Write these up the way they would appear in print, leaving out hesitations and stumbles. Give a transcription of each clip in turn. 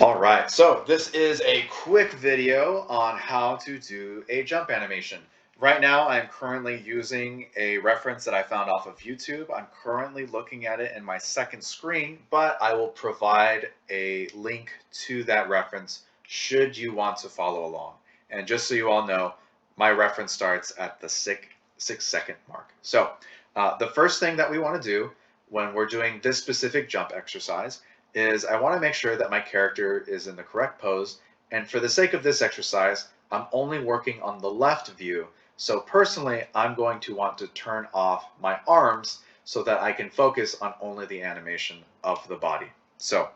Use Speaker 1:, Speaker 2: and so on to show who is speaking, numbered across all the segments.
Speaker 1: All right, so this is a quick video on how to do a jump animation. Right now, I'm currently using a reference that I found off of YouTube. I'm currently looking at it in my second screen, but I will provide a link to that reference should you want to follow along. And just so you all know, my reference starts at the 6 second mark. So the first thing that we want to do when we're doing this specific jump exercise is I want to make sure that my character is in the correct pose. And for the sake of this exercise, I'm only working on the left view. So personally, I'm going to want to turn off my arms so that I can focus on only the animation of the body. So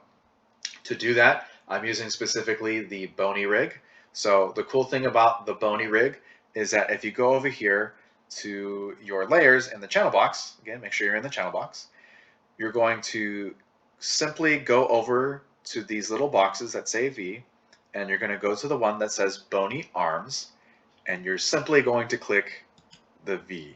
Speaker 1: to do that, I'm using specifically the Bony rig. So the cool thing about the Bony rig is that if you go over here to your layers in the channel box, again, make sure you're in the channel box, you're going to simply go over to these little boxes that say V, and you're going to go to the one that says Bony Arms, and you're simply going to click the V.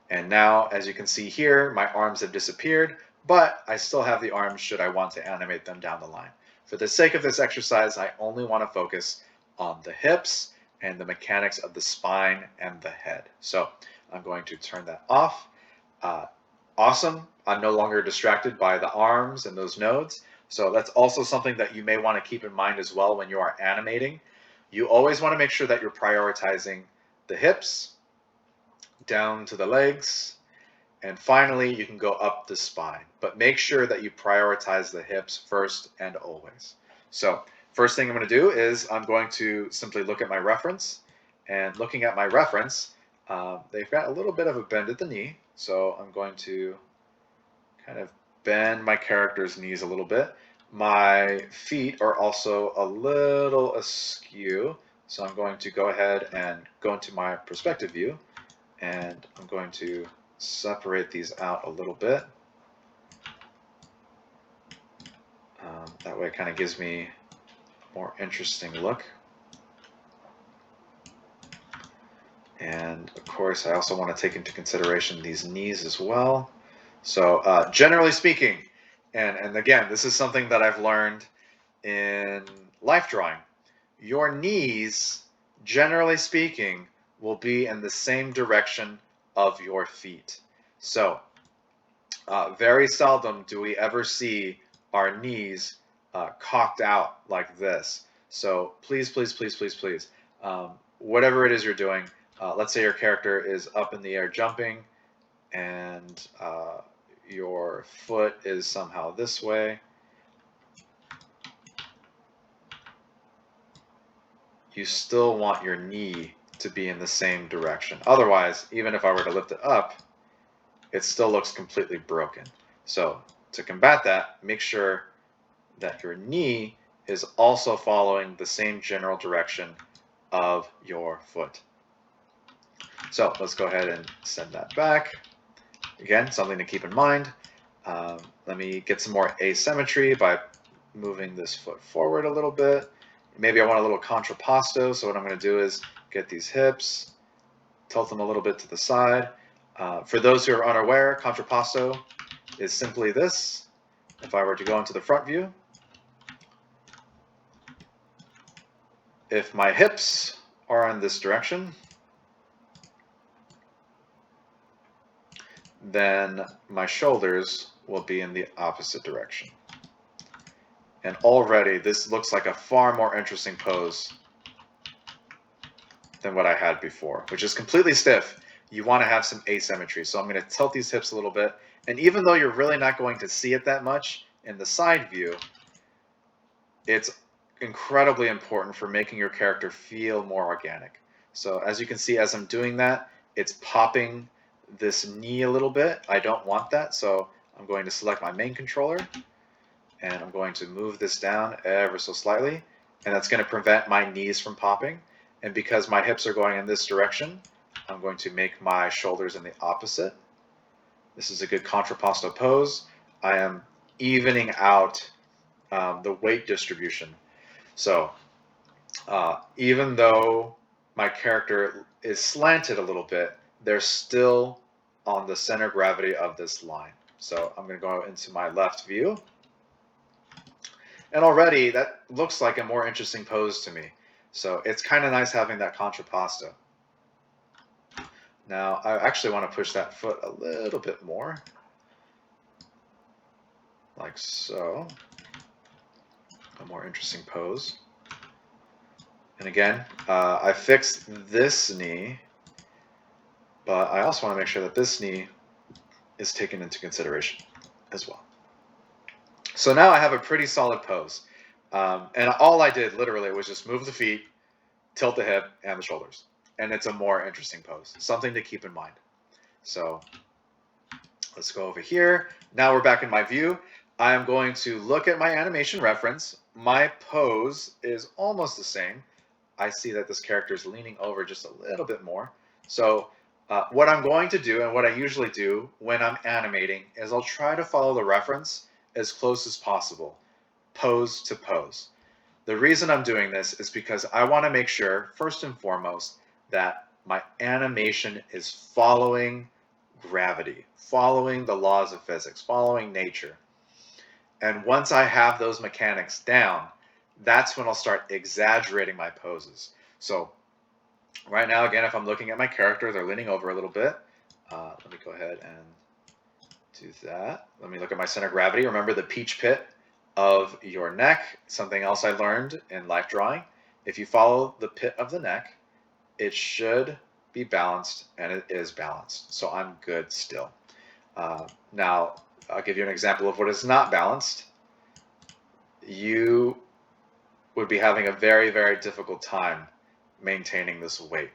Speaker 1: And now, as you can see here, my arms have disappeared, but I still have the arms should I want to animate them down the line. For the sake of this exercise, I only want to focus on the hips and the mechanics of the spine and the head. So I'm going to turn that off. Awesome. I'm no longer distracted by the arms and those nodes. So that's also something that you may want to keep in mind as well when you are animating. You always want to make sure that you're prioritizing the hips, down to the legs, and finally you can go up the spine. But make sure that you prioritize the hips first and always. So first thing I'm going to do is I'm going to simply look at my reference. And looking at my reference, they've got a little bit of a bend at the knee. So I'm going to kind of bend my character's knees a little bit. My feet are also a little askew. So I'm going to go ahead and go into my perspective view. And I'm going to separate these out a little bit. That way it kind of gives me a more interesting look. And of course, I also want to take into consideration these knees as well. So generally speaking, and again, this is something that I've learned in life drawing, your knees, generally speaking, will be in the same direction of your feet. So very seldom do we ever see our knees cocked out like this. So please, please, please, please, please, whatever it is you're doing, let's say your character is up in the air jumping and your foot is somehow this way. You still want your knee to be in the same direction. Otherwise, even if I were to lift it up, it still looks completely broken. So to combat that, make sure that your knee is also following the same general direction of your foot. So let's go ahead and send that back. Again, something to keep in mind. Let me get some more asymmetry by moving this foot forward a little bit. Maybe I want a little contrapposto, so what I'm going to do is get these hips, tilt them a little bit to the side. For those who are unaware, contrapposto is simply this. If I were to go into the front view, if my hips are in this direction, then my shoulders will be in the opposite direction. And already this looks like a far more interesting pose than what I had before, which is completely stiff. You want to have some asymmetry. So I'm going to tilt these hips a little bit. And even though you're really not going to see it that much in the side view, it's incredibly important for making your character feel more organic. So as you can see, as I'm doing that, it's popping this knee a little bit. I don't want that, so I'm going to select my main controller and I'm going to move this down ever so slightly, and that's going to prevent my knees from popping. And because my hips are going in this direction, I'm going to make my shoulders in the opposite. This is a good contrapposto pose. I am evening out the weight distribution. So even though my character is slanted a little bit, they're still on the center of gravity of this line. So I'm going to go into my left view. And already that looks like a more interesting pose to me. So it's kind of nice having that contrapposto. Now, I actually want to push that foot a little bit more. Like so. A more interesting pose. And again, I fixed this knee, but I also want to make sure that this knee is taken into consideration as well. So now I have a pretty solid pose. And all I did literally was just move the feet, tilt the hip, and the shoulders. And it's a more interesting pose. Something to keep in mind. So let's go over here. Now we're back in my view. I am going to look at my animation reference. My pose is almost the same. I see that this character is leaning over just a little bit more. So what I'm going to do, and what I usually do when I'm animating, is I'll try to follow the reference as close as possible, pose to pose. The reason I'm doing this is because I want to make sure, first and foremost, that my animation is following gravity, following the laws of physics, following nature. And once I have those mechanics down, that's when I'll start exaggerating my poses. So right now, again, if I'm looking at my character, they're leaning over a little bit. Let me go ahead and do that. Let me look at my center of gravity. Remember the peach pit of your neck. Something else I learned in life drawing. If you follow the pit of the neck, it should be balanced, and it is balanced. So I'm good still. Now, I'll give you an example of what is not balanced. You would be having a very, very difficult time maintaining this weight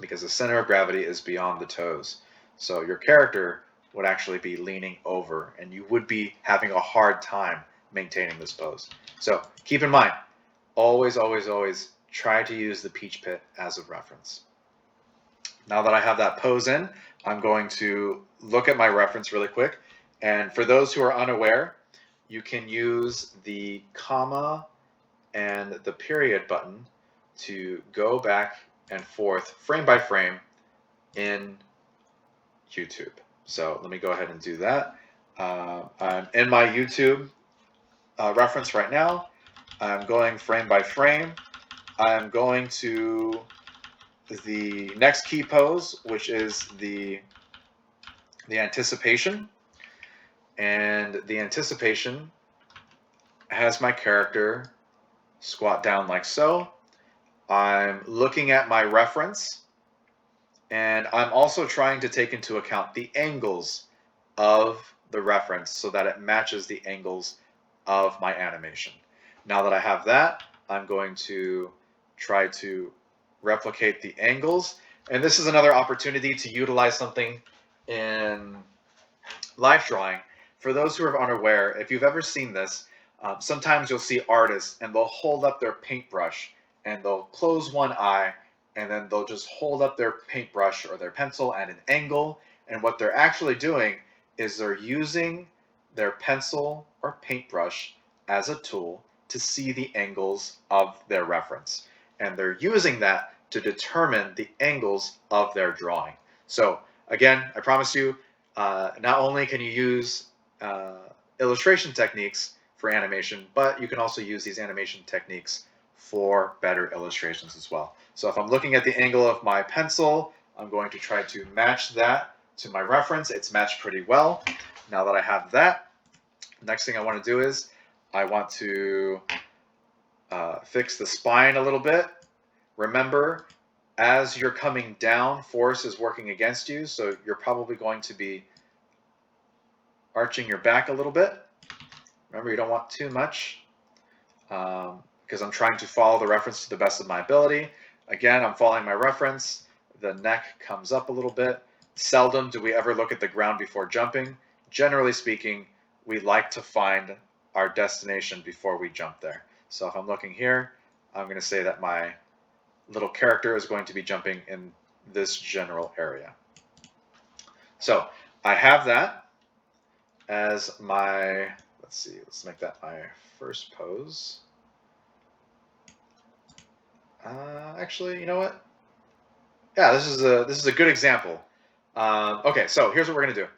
Speaker 1: because the center of gravity is beyond the toes. So your character would actually be leaning over, and you would be having a hard time maintaining this pose. So keep in mind, always, always, always try to use the peach pit as a reference. Now that I have that pose in, I'm going to look at my reference really quick. And for those who are unaware, you can use the comma and the period button to go back and forth frame by frame in YouTube. So let me go ahead and do that. I'm in my YouTube reference right now. I'm going frame by frame. I'm going to the next key pose, which is the anticipation. And the anticipation has my character squat down like so. I'm looking at my reference, and I'm also trying to take into account the angles of the reference so that it matches the angles of my animation. Now that I have that, I'm going to try to replicate the angles. And this is another opportunity to utilize something in life drawing. For those who are unaware, if you've ever seen this, sometimes you'll see artists and they'll hold up their paintbrush and they'll close one eye and then they'll just hold up their paintbrush or their pencil at an angle. And what they're actually doing is they're using their pencil or paintbrush as a tool to see the angles of their reference. And they're using that to determine the angles of their drawing. So again, I promise you, not only can you use illustration techniques for animation, but you can also use these animation techniques for better illustrations as well. So if I'm looking at the angle of my pencil, I'm going to try to match that to my reference. It's matched pretty well. Now that I have that, next thing I want to do is I want to fix the spine a little bit. Remember, as you're coming down, force is working against you, so you're probably going to be arching your back a little bit. Remember, you don't want too much because I'm trying to follow the reference to the best of my ability. Again, I'm following my reference. The neck comes up a little bit. Seldom do we ever look at the ground before jumping. Generally speaking, we like to find our destination before we jump there. So if I'm looking here, I'm going to say that my little character is going to be jumping in this general area. So I have that as my, let's see, let's make that my first pose. Actually, you know what? Yeah, this is a good example. Okay, so here's what we're gonna do.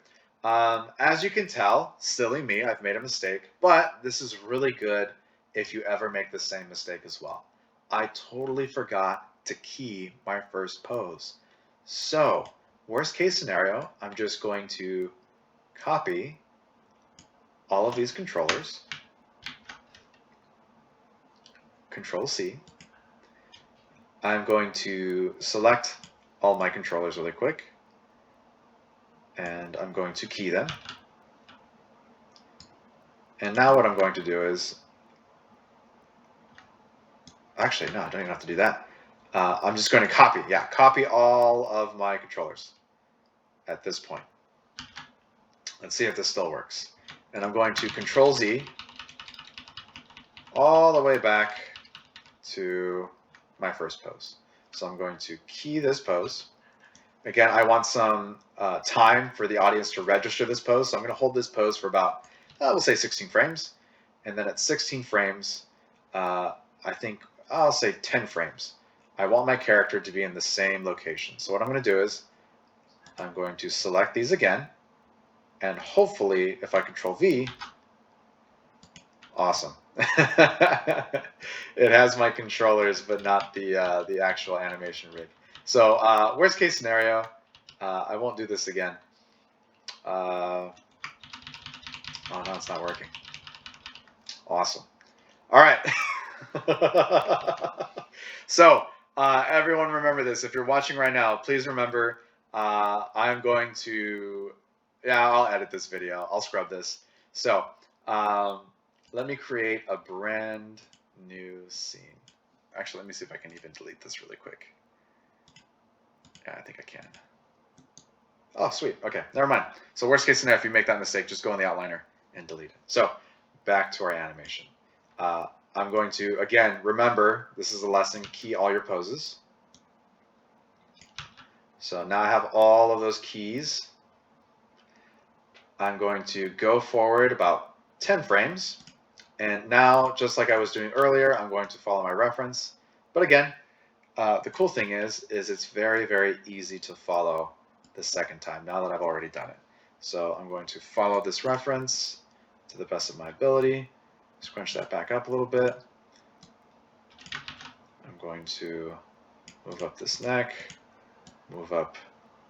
Speaker 1: As you can tell, silly me, I've made a mistake, but this is really good if you ever make the same mistake as well. I totally forgot to key my first pose. So, worst case scenario, I'm just going to copy all of these controllers, Control C. I'm going to select all my controllers really quick, and I'm going to key them. And now what I'm going to do is, actually, no, I don't even have to do that. I'm just going to copy all of my controllers at this point. Let's see if this still works. And I'm going to Control Z all the way back to my first pose. So I'm going to key this pose. Again, I want some time for the audience to register this pose. So I'm going to hold this pose for about, we'll say 16 frames. And then at 16 frames, I think I'll say 10 frames. I want my character to be in the same location. So what I'm going to do is I'm going to select these again. And hopefully, if I Control V, awesome. It has my controllers, but not the actual animation rig. So worst case scenario, I won't do this again. Oh no, it's not working. Awesome. All right. So everyone remember this. If you're watching right now, please remember I'm going to, I'll edit this video. I'll scrub this. So let me create a brand new scene. Actually, let me see if I can even delete this really quick. Yeah, I think I can. Oh, sweet. Okay, never mind. So worst case scenario, if you make that mistake, just go in the outliner and delete it. So back to our animation. I'm going to, again, remember, this is a lesson, key all your poses. So now I have all of those keys. I'm going to go forward about 10 frames. And now, just like I was doing earlier, I'm going to follow my reference. But again, the cool thing is it's very, very easy to follow the second time, now that I've already done it. So I'm going to follow this reference to the best of my ability. Scrunch that back up a little bit. I'm going to move up this neck, move up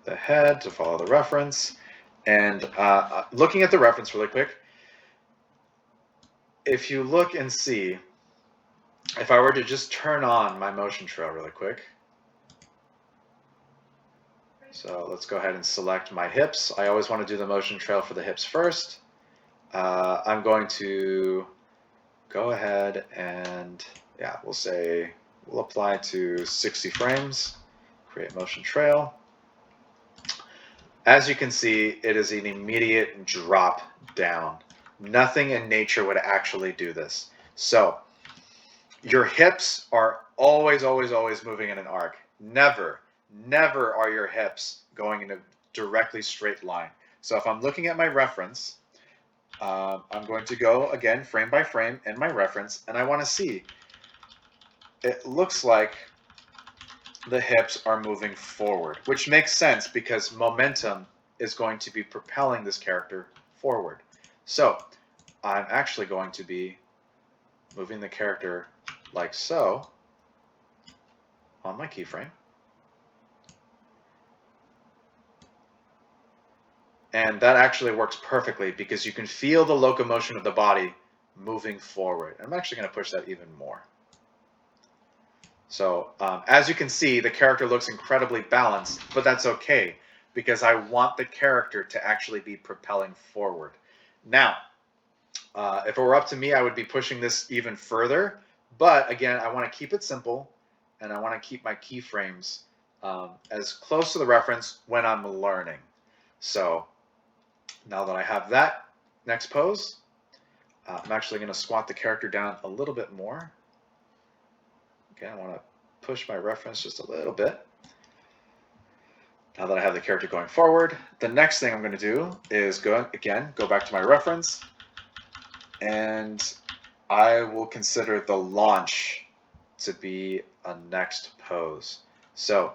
Speaker 1: the head to follow the reference. And looking at the reference really quick, if you look and see, if I were to just turn on my motion trail really quick, so let's go ahead and select my hips. I always want to do the motion trail for the hips first. I'm going to go ahead and, we'll apply to 60 frames, create motion trail. As you can see, it is an immediate drop down. Nothing in nature would actually do this. So your hips are always, always, always moving in an arc. Never, never are your hips going in a directly straight line. So if I'm looking at my reference, I'm going to go again frame by frame in my reference, and I want to see, it looks like the hips are moving forward, which makes sense because momentum is going to be propelling this character forward. So I'm actually going to be moving the character like so on my keyframe. And that actually works perfectly because you can feel the locomotion of the body moving forward. I'm actually going to push that even more. So as you can see, the character looks incredibly balanced, but that's okay because I want the character to actually be propelling forward. Now, if it were up to me, I would be pushing this even further. But again, I want to keep it simple, and I want to keep my keyframes as close to the reference when I'm learning. So now that I have that next pose, I'm actually going to squat the character down a little bit more. Again, I want to push my reference just a little bit. Now that I have the character going forward, the next thing I'm going to do is go back to my reference, and I will consider the launch to be a next pose. So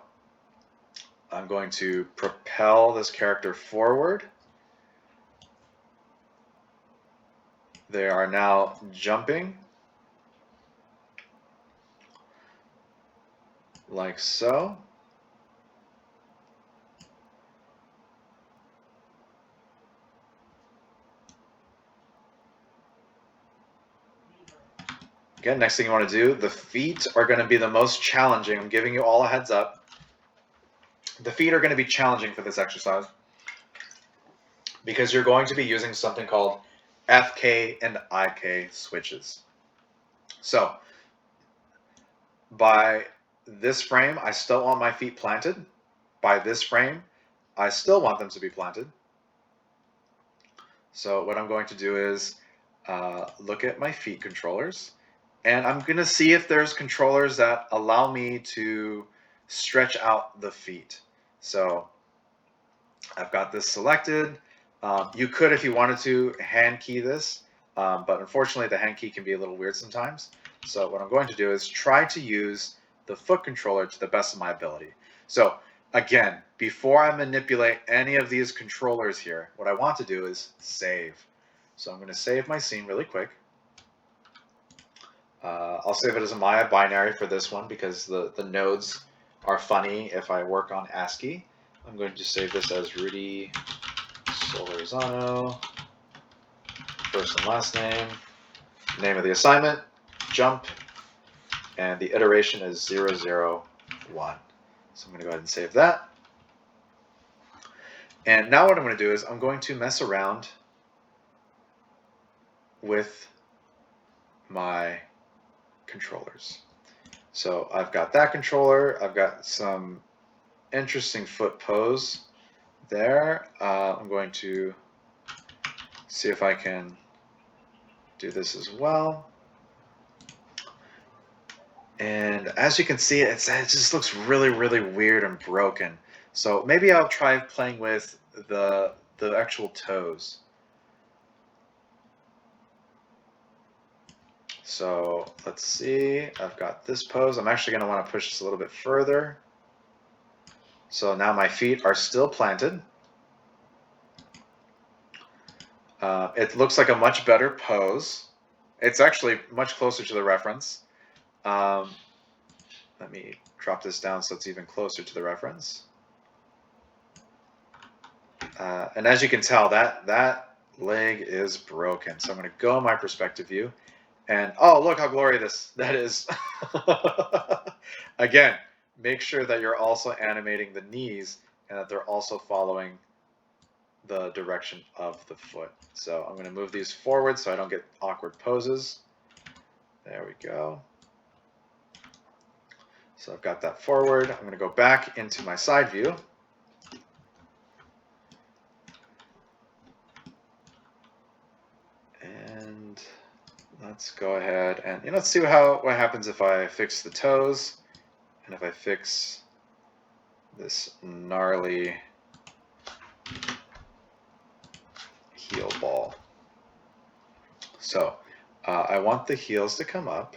Speaker 1: I'm going to propel this character forward, They are now jumping, like so. Again, next thing you want to do, the feet are going to be the most challenging. I'm giving you all a heads up. The feet are going to be challenging for this exercise because you're going to be using something called FK and IK switches. So by this frame, I still want my feet planted. By this frame, I still want them to be planted. So what I'm going to do is look at my feet controllers, and I'm going to see if there's controllers that allow me to stretch out the feet. So I've got this selected. You could, if you wanted to, hand key this, but unfortunately the hand key can be a little weird sometimes. So what I'm going to do is try to use the foot controller to the best of my ability. So again, before I manipulate any of these controllers here, what I want to do is save. So I'm going to save my scene really quick. I'll save it as a Maya binary for this one because the nodes are funny if I work on ASCII. I'm going to save this as Rudy Solorzano, first and last name, name of the assignment, jump, and the iteration is 001. So I'm going to go ahead and save that. And now what I'm going to do is I'm going to mess around with my controllers. So I've got that controller, I've got some interesting foot pose there. I'm going to see if I can do this as well. And as you can see, it just looks really, really weird and broken. So maybe I'll try playing with the actual toes. So let's see, I've got this pose. I'm actually going to want to push this a little bit further. So now my feet are still planted. It looks like a much better pose. It's actually much closer to the reference. Let me drop this down so it's even closer to the reference. And as you can tell, that leg is broken. So I'm going to go in my perspective view. And oh, look how glorious that is. Again, make sure that you're also animating the knees and that they're also following the direction of the foot. So I'm going to move these forward so I don't get awkward poses. There we go. So I've got that forward. I'm going to go back into my side view. And let's go ahead and let's see what happens if I fix the toes and if I fix this gnarly heel ball. So I want the heels to come up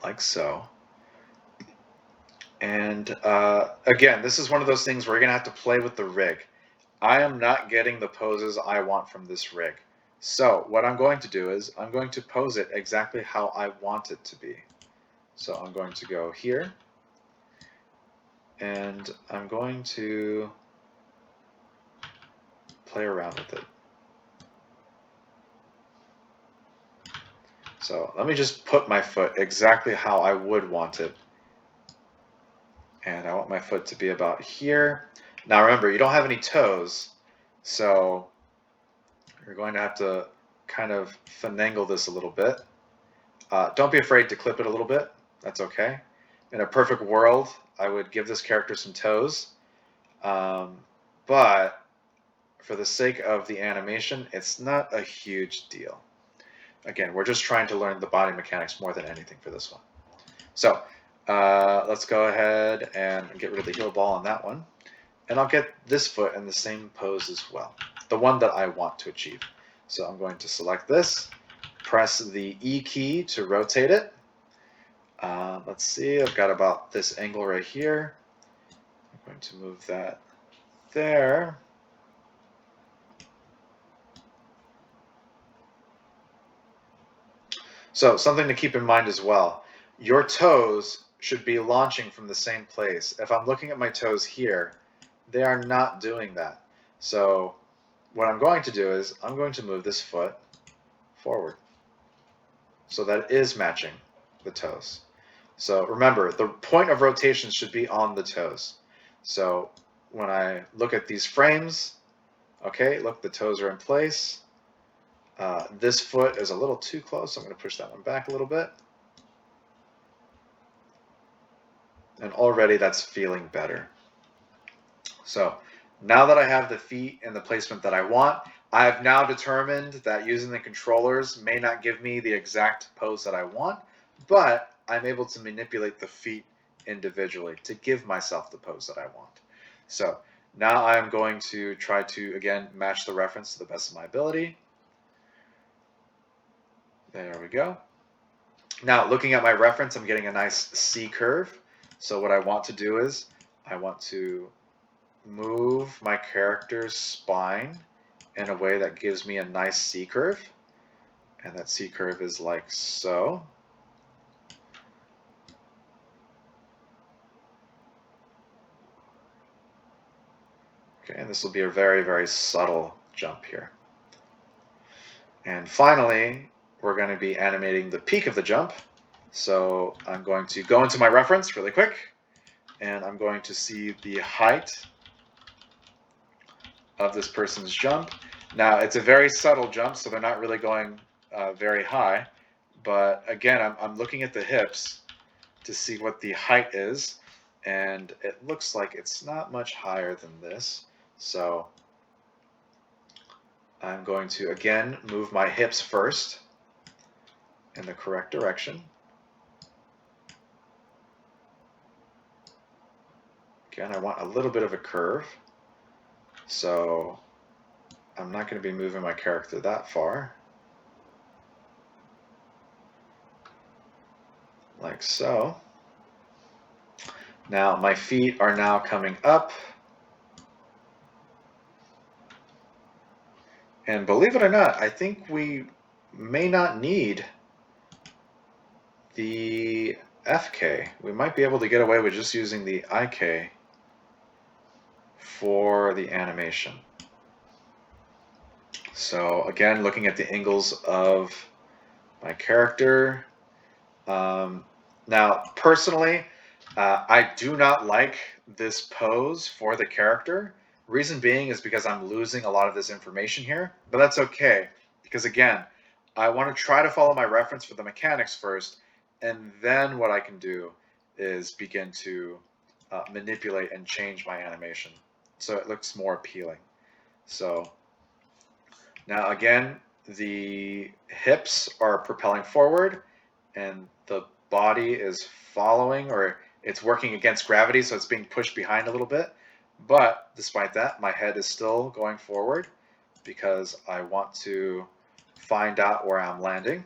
Speaker 1: like so. And again, this is one of those things where you're going to have to play with the rig. I am not getting the poses I want from this rig. So what I'm going to do is I'm going to pose it exactly how I want it to be. So I'm going to go here, and I'm going to play around with it. So let me just put my foot exactly how I would want it. And I want my foot to be about here. Now remember, you don't have any toes, so you're going to have to kind of finagle this a little bit. Don't be afraid to clip it a little bit. That's okay. In a perfect world, I would give this character some toes. But for the sake of the animation, it's not a huge deal. Again, we're just trying to learn the body mechanics more than anything for this one. So let's go ahead and get rid of the heel ball on that one. And I'll get this foot in the same pose as well, the one that I want to achieve. So I'm going to select this, press the E key to rotate it. Let's see, I've got about this angle right here. I'm going to move that there. So something to keep in mind as well. Your toes should be launching from the same place. If I'm looking at my toes here, they are not doing that. So what I'm going to do is I'm going to move this foot forward. So that is matching the toes. So remember, the point of rotation should be on the toes. So when I look at these frames, okay, look, the toes are in place. This foot is a little too close, so I'm going to push that one back a little bit. And already that's feeling better. So now that I have the feet in the placement that I want, I have now determined that using the controllers may not give me the exact pose that I want, but I'm able to manipulate the feet individually to give myself the pose that I want. So now I'm going to try to, again, match the reference to the best of my ability. There we go. Now, looking at my reference, I'm getting a nice C curve. So what I want to do is I want to move my character's spine in a way that gives me a nice C curve. And that C curve is like so. Okay, and this will be a very, very subtle jump here. And finally, we're going to be animating the peak of the jump. So I'm going to go into my reference really quick, and I'm going to see the height of this person's jump. Now, it's a very subtle jump, so they're not really going very high. But again, I'm looking at the hips to see what the height is, and it looks like it's not much higher than this. So I'm going to, again, move my hips first in the correct direction. Again, I want a little bit of a curve. So I'm not going to be moving my character that far. Like so. Now my feet are now coming up. And believe it or not, I think we may not need the FK. We might be able to get away with just using the IK for the animation. So again, looking at the angles of my character. Now, personally, I do not like this pose for the character. Reason being is because I'm losing a lot of this information here, but that's okay. Because again, I want to try to follow my reference for the mechanics first, and then what I can do is begin to manipulate and change my animation so it looks more appealing. So now again, the hips are propelling forward and the body is following, or it's working against gravity, so it's being pushed behind a little bit. But despite that, my head is still going forward because I want to find out where I'm landing.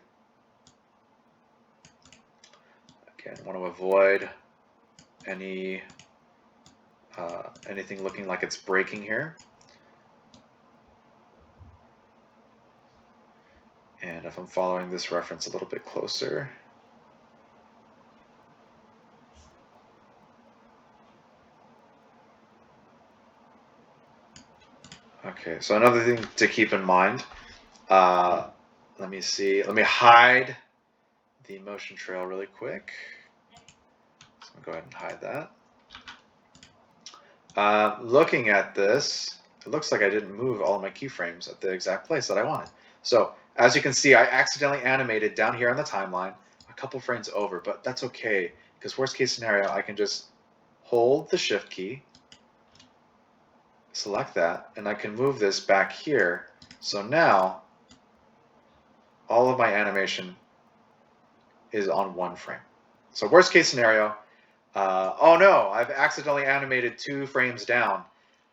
Speaker 1: Again, I want to avoid anything looking like it's breaking here. And if I'm following this reference a little bit closer, okay, so another thing to keep in mind, let me see, let me hide the motion trail really quick. So I'm going to go ahead and hide that. Looking at this, it looks like I didn't move all of my keyframes at the exact place that I wanted. So as you can see, I accidentally animated down here on the timeline a couple frames over, but that's okay, because worst case scenario, I can just hold the shift key, select that, and I can move this back here. So now all of my animation is on one frame. So worst case scenario, oh no, I've accidentally animated 2 frames down.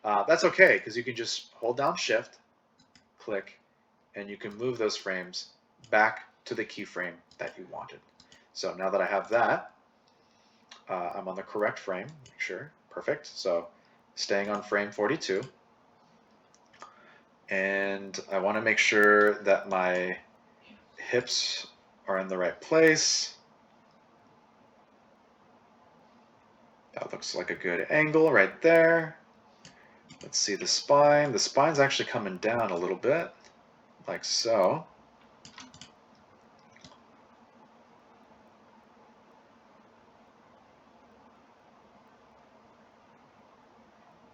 Speaker 1: That's okay, because you can just hold down shift, click, and you can move those frames back to the keyframe that you wanted. So now that I have that, I'm on the correct frame, make sure, perfect. So staying on frame 42. And I want to make sure that my hips are in the right place. That looks like a good angle right there. Let's see the spine. The spine's actually coming down a little bit, like so.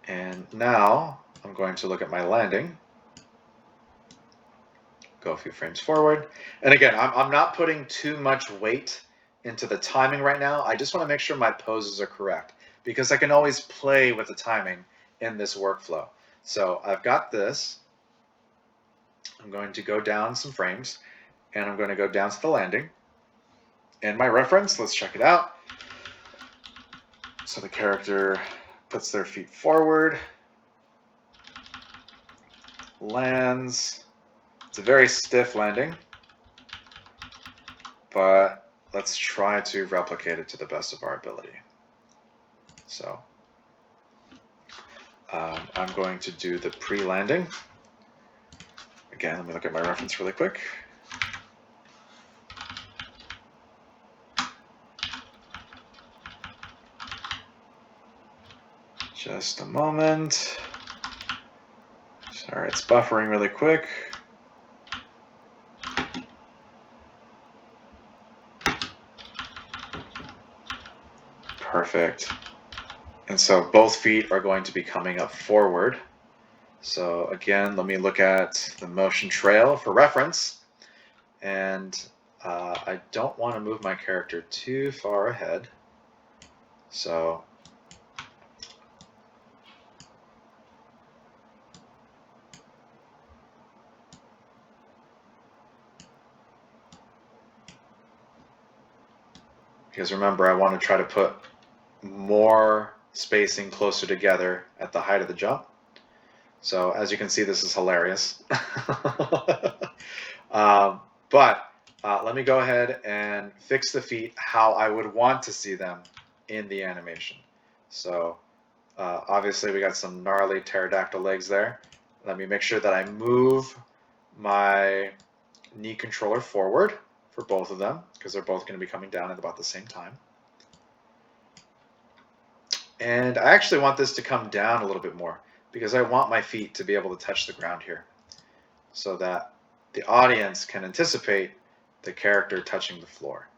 Speaker 1: And now I'm going to look at my landing. Go a few frames forward. And again, I'm not putting too much weight into the timing right now. I just want to make sure my poses are correct because I can always play with the timing in this workflow. So I've got this. I'm going to go down some frames and I'm going to go down to the landing. And my reference, let's check it out. So the character puts their feet forward, lands. It's a very stiff landing, but let's try to replicate it to the best of our ability. So I'm going to do the pre-landing. Again, let me look at my reference really quick. Just a moment. Sorry, it's buffering really quick. Perfect. And so both feet are going to be coming up forward. So again, let me look at the motion trail for reference. And I don't want to move my character too far ahead. So because remember, I want to try to put more spacing closer together at the height of the jump. So as you can see, this is hilarious. But let me go ahead and fix the feet how I would want to see them in the animation. So obviously we got some gnarly pterodactyl legs there. Let me make sure that I move my knee controller forward for both of them because they're both going to be coming down at about the same time. And I actually want this to come down a little bit more because I want my feet to be able to touch the ground here so that the audience can anticipate the character touching the floor.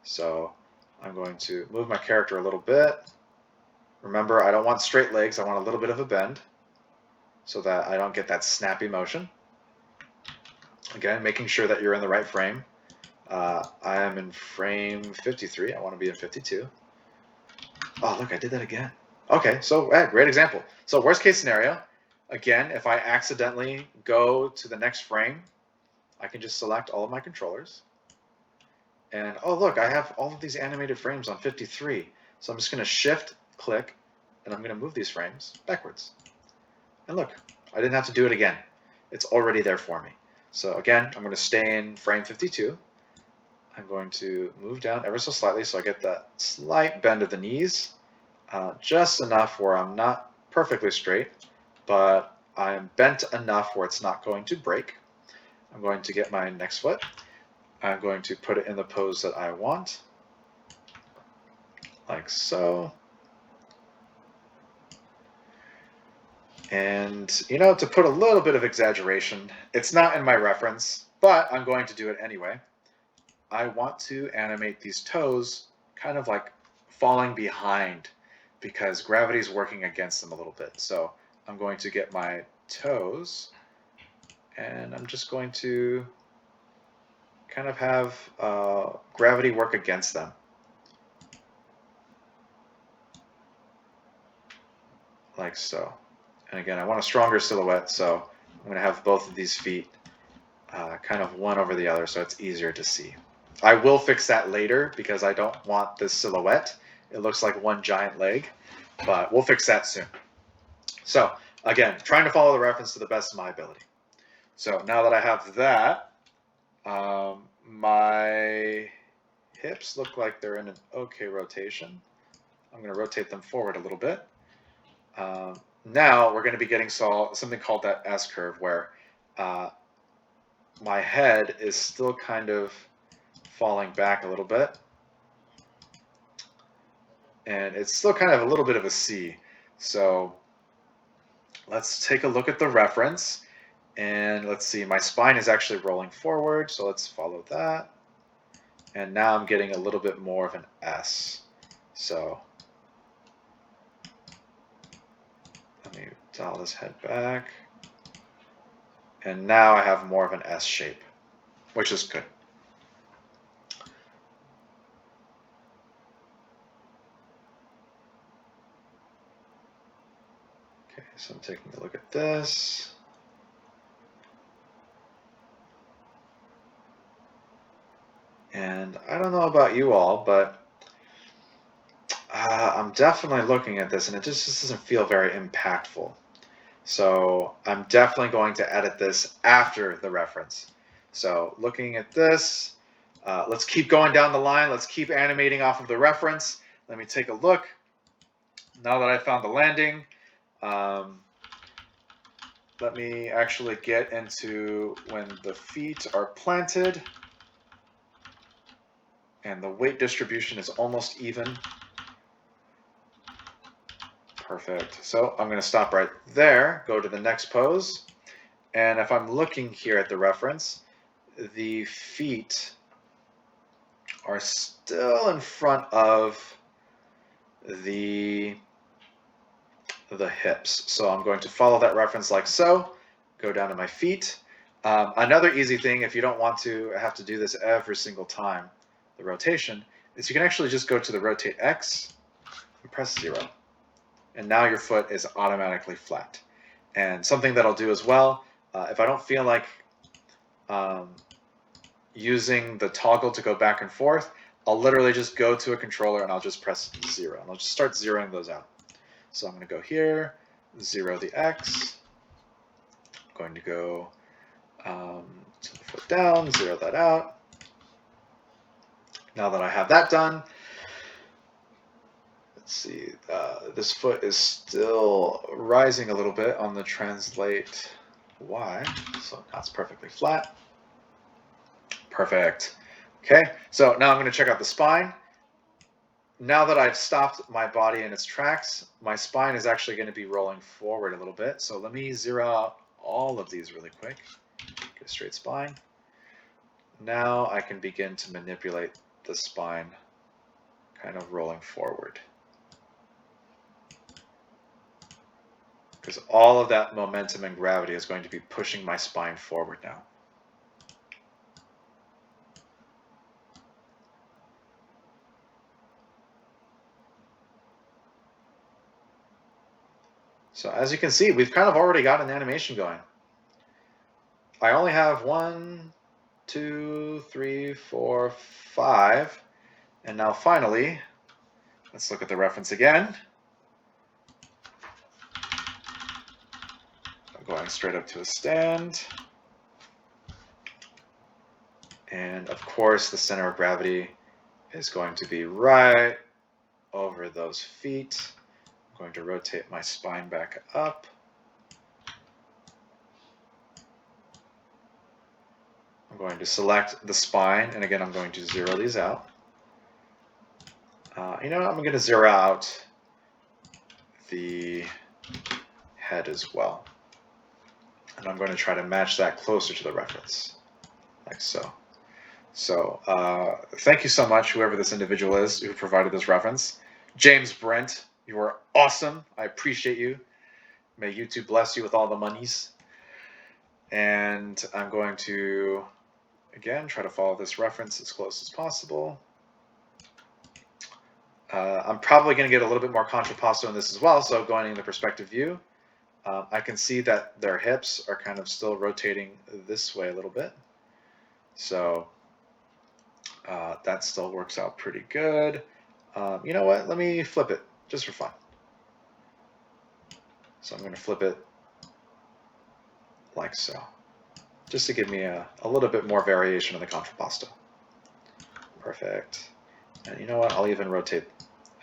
Speaker 1: So I'm going to move my character a little bit. Remember, I don't want straight legs. I want a little bit of a bend so that I don't get that snappy motion. Again, making sure that you're in the right frame. I am in frame 53. I want to be in 52. Oh, look, I did that again. Okay, so great example. So worst case scenario, again, if I accidentally go to the next frame, I can just select all of my controllers. And oh, look, I have all of these animated frames on 53. So I'm just going to shift click and I'm going to move these frames backwards. And look, I didn't have to do it again. It's already there for me. So again, I'm going to stay in frame 52. I'm going to move down ever so slightly so I get that slight bend of the knees, just enough where I'm not perfectly straight, but I'm bent enough where it's not going to break. I'm going to get my next foot. I'm going to put it in the pose that I want, like so. And, you know, to put a little bit of exaggeration, it's not in my reference, but I'm going to do it anyway. I want to animate these toes kind of like falling behind because gravity is working against them a little bit. So I'm going to get my toes and I'm just going to kind of have gravity work against them. Like so. And again, I want a stronger silhouette, so I'm going to have both of these feet kind of one over the other so it's easier to see. I will fix that later because I don't want this silhouette. It looks like one giant leg, but we'll fix that soon. So again, trying to follow the reference to the best of my ability. So now that I have that, my hips look like they're in an okay rotation. I'm going to rotate them forward a little bit. Now we're going to be getting something called that S-curve where my head is still kind of falling back a little bit. And it's still kind of a little bit of a C. So let's take a look at the reference. And let's see, my spine is actually rolling forward, so let's follow that. And now I'm getting a little bit more of an S. So let me dial this head back. And now I have more of an S shape, which is good. Okay, so I'm taking a look at this. And I don't know about you all, but I'm definitely looking at this and it just doesn't feel very impactful. So I'm definitely going to edit this after the reference. So looking at this, let's keep going down the line. Let's keep animating off of the reference. Let me take a look. Now that I found the landing, let me actually get into when the feet are planted and the weight distribution is almost even. Perfect. So I'm going to stop right there, go to the next pose. And if I'm looking here at the reference, the feet are still in front of the hips. So I'm going to follow that reference like so, go down to my feet. Another easy thing, if you don't want to have to do this every single time, the rotation, is you can actually just go to the rotate X and press 0. And now your foot is automatically flat. And something that I'll do as well, if I don't feel like using the toggle to go back and forth, I'll literally just go to a controller and I'll just press 0. And I'll just start zeroing those out. So I'm going to go here, 0 the X. I'm going to go to the foot down, 0 that out. Now that I have that done, let's see, this foot is still rising a little bit on the translate Y, so now it's perfectly flat. Perfect. Okay, so now I'm going to check out the spine. Now that I've stopped my body in its tracks, my spine is actually going to be rolling forward a little bit. So let me zero out all of these really quick. Get a straight spine. Now I can begin to manipulate the spine kind of rolling forward. Because all of that momentum and gravity is going to be pushing my spine forward now. So as you can see, we've kind of already got an animation going. I only have 1, 2, 3, 4, 5. And now finally, let's look at the reference again. I'm going straight up to a stand. And of course, the center of gravity is going to be right over those feet. I'm going to rotate my spine back up. I'm going to select the spine, and again, I'm going to zero these out. You know what? I'm going to zero out the head as well. And I'm going to try to match that closer to the reference, like so. So thank you so much, whoever this individual is who provided this reference. James Brent, you are awesome. I appreciate you. May YouTube bless you with all the monies. And I'm going to, again, try to follow this reference as close as possible. I'm probably going to get a little bit more contrapposto in this as well. So going in the perspective view, I can see that their hips are kind of still rotating this way a little bit. So that still works out pretty good. You know what? Let me flip it just for fun. So I'm going to flip it like so, just to give me a little bit more variation in the contrapposto. Perfect. And you know what? I'll even rotate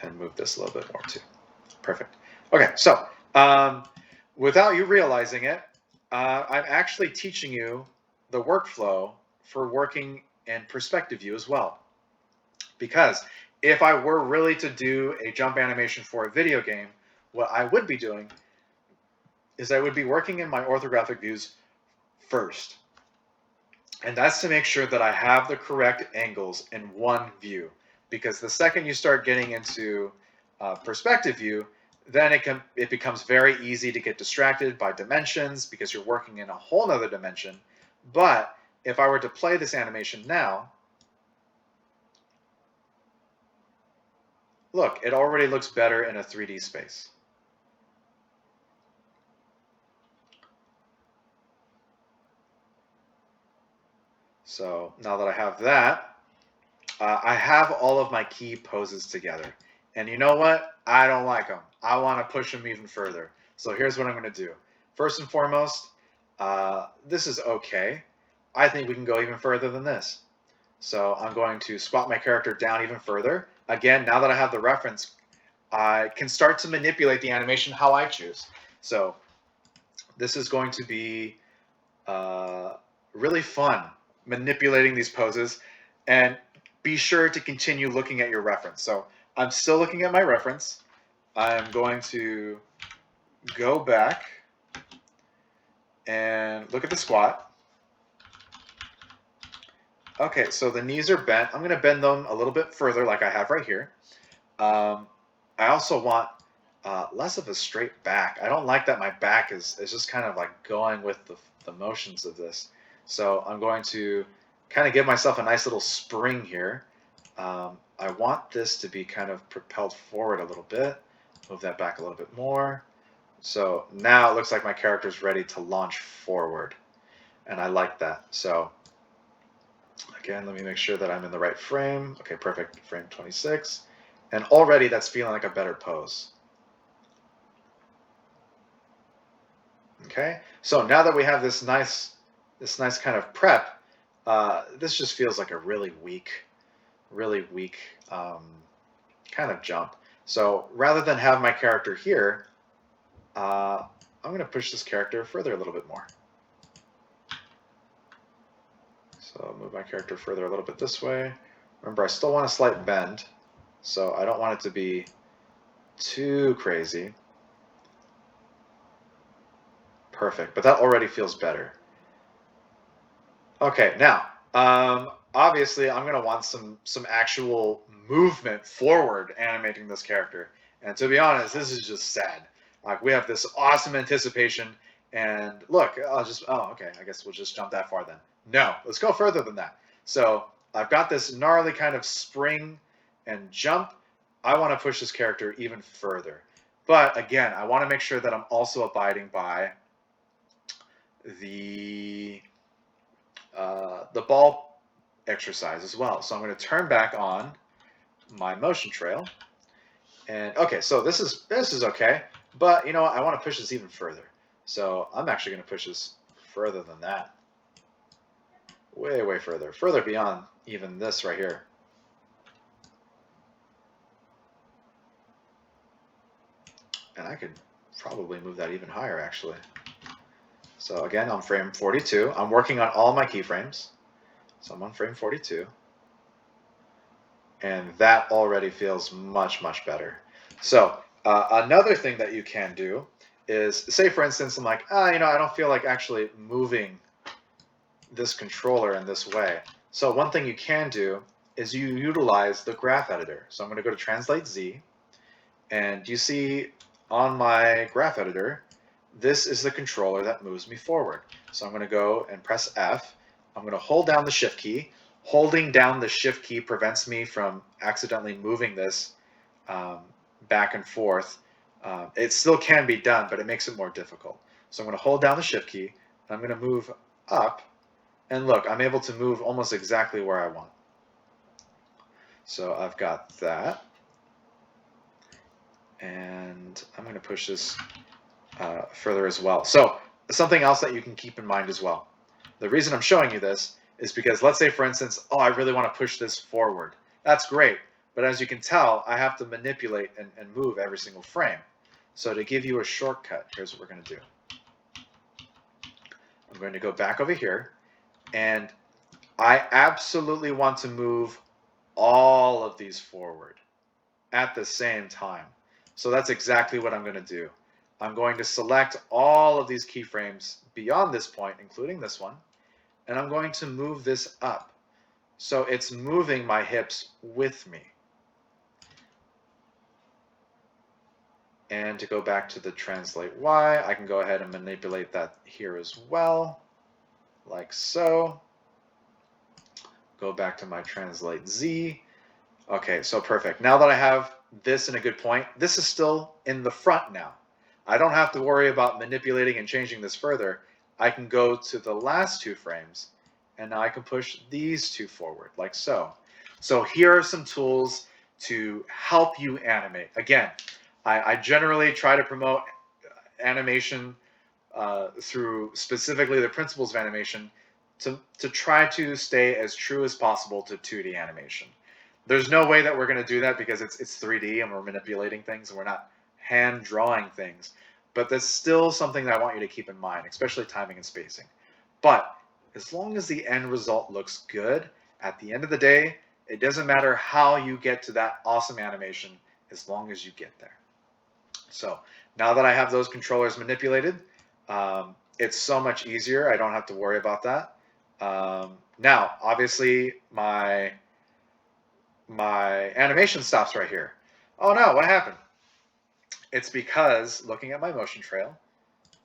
Speaker 1: and move this a little bit more too. Perfect. Okay, so without you realizing it, I'm actually teaching you the workflow for working in perspective view as well. Because if I were really to do a jump animation for a video game, what I would be doing is I would be working in my orthographic views first. And that's to make sure that I have the correct angles in one view. Because the second you start getting into perspective view, then it becomes very easy to get distracted by dimensions because you're working in a whole nother dimension. But if I were to play this animation now, look, it already looks better in a 3D space. So now that I have that, I have all of my key poses together. And you know what? I don't like them. I want to push them even further. So here's what I'm going to do. First and foremost, this is okay. I think we can go even further than this. So I'm going to squat my character down even further. Again, now that I have the reference, I can start to manipulate the animation how I choose. So this is going to be really fun, manipulating these poses. And be sure to continue looking at your reference. So I'm still looking at my reference. I'm going to go back and look at the squat. Okay, so the knees are bent. I'm going to bend them a little bit further like I have right here. I also want less of a straight back. I don't like that my back is just kind of like going with the motions of this. So I'm going to kind of give myself a nice little spring here. I want this to be kind of propelled forward a little bit. Move that back a little bit more. So now it looks like my character is ready to launch forward. And I like that. So again, let me make sure that I'm in the right frame. Okay, perfect. Frame 26. And already that's feeling like a better pose. Okay, so now that we have this nice kind of prep, this just feels like a really weak kind of jump. So rather than have my character here, I'm going to push this character further a little bit more. So I'll move my character further a little bit this way. Remember, I still want a slight bend, so I don't want it to be too crazy. Perfect, but that already feels better. Okay, now, obviously I'm going to want some actual movement forward animating this character. And to be honest, this is just sad. Like, we have this awesome anticipation, and look, okay, I guess we'll just jump that far then. No, let's go further than that. So I've got this gnarly kind of spring and jump. I want to push this character even further. But again, I want to make sure that I'm also abiding by the ball exercise as well. So I'm going to turn back on my motion trail. And okay, so this is okay. But you know what? I want to push this even further. So I'm actually going to push this further than that. Way, way further. Further beyond even this right here. And I could probably move that even higher, actually. So again, I'm frame 42. I'm working on all my keyframes. So I'm on frame 42. And that already feels much, much better. So another thing that you can do is, say for instance, I'm like, I don't feel like actually moving this controller in this way. So one thing you can do is you utilize the graph editor. So I'm going to go to Translate Z, and you see on my graph editor, this is the controller that moves me forward. So I'm going to go and press F. I'm going to hold down the Shift key. Holding down the Shift key prevents me from accidentally moving this back and forth. It still can be done, but it makes it more difficult. So I'm going to hold down the Shift key, and I'm going to move up. And look, I'm able to move almost exactly where I want. So I've got that. And I'm going to push this further as well. So something else that you can keep in mind as well. The reason I'm showing you this is because, let's say for instance, I really want to push this forward. That's great. But as you can tell, I have to manipulate and move every single frame. So to give you a shortcut, here's what we're going to do. I'm going to go back over here, and I absolutely want to move all of these forward at the same time. So that's exactly what I'm going to do. I'm going to select all of these keyframes beyond this point, including this one, and I'm going to move this up. So it's moving my hips with me. And to go back to the translate Y, I can go ahead and manipulate that here as well, like so. Go back to my translate Z. Okay, so perfect. Now that I have this in a good point, this is still in the front now. I don't have to worry about manipulating and changing this further. I can go to the last 2 frames, and now I can push these 2 forward, like so. So here are some tools to help you animate. Again, I generally try to promote animation through specifically the principles of animation to try to stay as true as possible to 2D animation. There's no way that we're going to do that because it's 3D and we're manipulating things and we're not hand drawing things. But that's still something that I want you to keep in mind, especially timing and spacing. But as long as the end result looks good, at the end of the day, it doesn't matter how you get to that awesome animation as long as you get there. So now that I have those controllers manipulated, it's so much easier. I don't have to worry about that. Now, obviously, my animation stops right here. Oh no, what happened? It's because looking at my motion trail,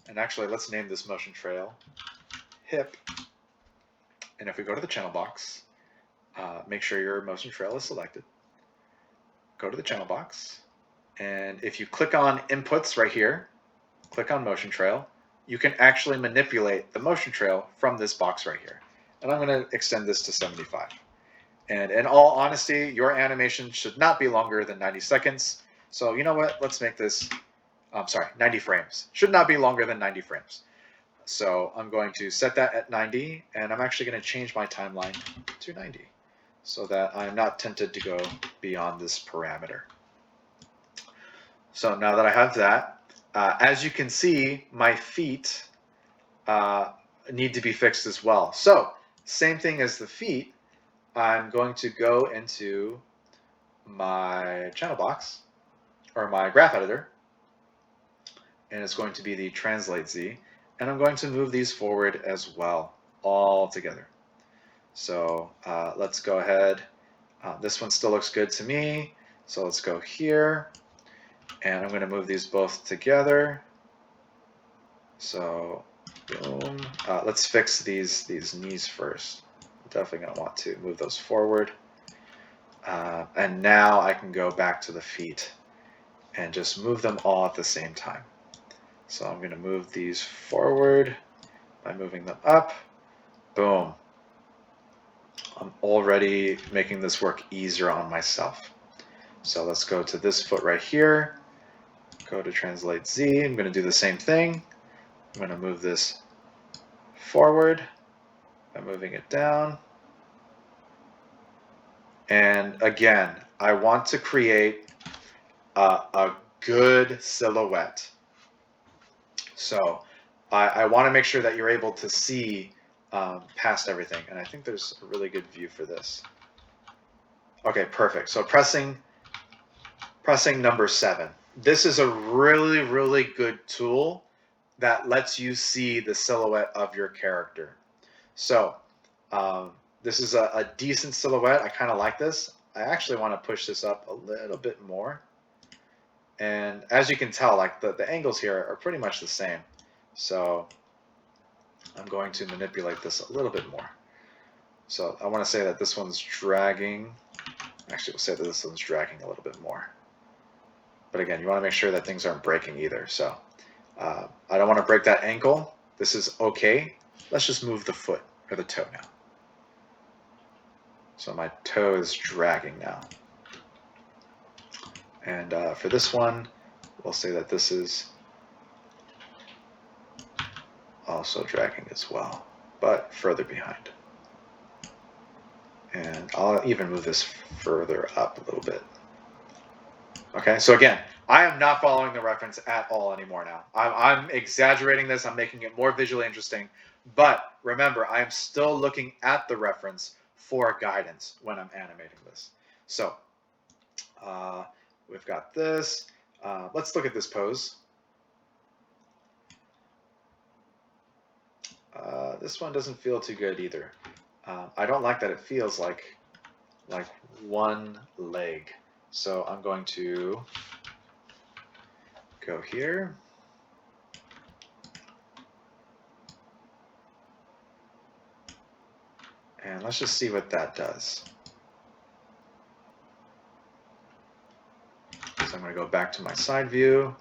Speaker 1: and actually let's name this motion trail hip. And if we go to the channel box, make sure your motion trail is selected. Go to the channel box. And if you click on inputs right here, click on motion trail, you can actually manipulate the motion trail from this box right here. And I'm going to extend this to 75. And in all honesty, your animation should not be longer than 90 seconds. So you know what? Let's make this, 90 frames. Should not be longer than 90 frames. So I'm going to set that at 90, and I'm actually going to change my timeline to 90 so that I'm not tempted to go beyond this parameter. So now that I have that, as you can see, my feet need to be fixed as well. So same thing as the feet, I'm going to go into my channel box or my graph editor, and it's going to be the translate Z, and I'm going to move these forward as well, all together. So let's go ahead. This one still looks good to me, so let's go here, and I'm going to move these both together. So boom. Let's fix these knees first. Definitely going to want to move those forward. And now I can go back to the feet and just move them all at the same time. So I'm going to move these forward by moving them up. Boom. I'm already making this work easier on myself. So let's go to this foot right here. Go to translate Z. I'm going to do the same thing. I'm going to move this forward by moving it down. And again, I want to create a good silhouette. So I want to make sure that you're able to see past everything. And I think there's a really good view for this. Okay, perfect. So pressing number 7. This is a really, really good tool that lets you see the silhouette of your character. So this is a decent silhouette. I kind of like this. I actually want to push this up a little bit more. And as you can tell, like the angles here are pretty much the same. So I'm going to manipulate this a little bit more. So I want to say that this one's dragging. Actually, we'll say that this one's dragging a little bit more. But again, you want to make sure that things aren't breaking either. So I don't want to break that ankle. This is okay. Let's just move the foot or the toe now. So my toe is dragging now. And for this one, we'll say that this is also dragging as well, but further behind. And I'll even move this further up a little bit. Okay, so again, I am not following the reference at all anymore now. I'm exaggerating this. I'm making it more visually interesting. But remember, I am still looking at the reference for guidance when I'm animating this. So we've got this. Let's look at this pose. This one doesn't feel too good either. I don't like that it feels like one leg. So I'm going to go here. And let's just see what that does. So I'm going to go back to my side view.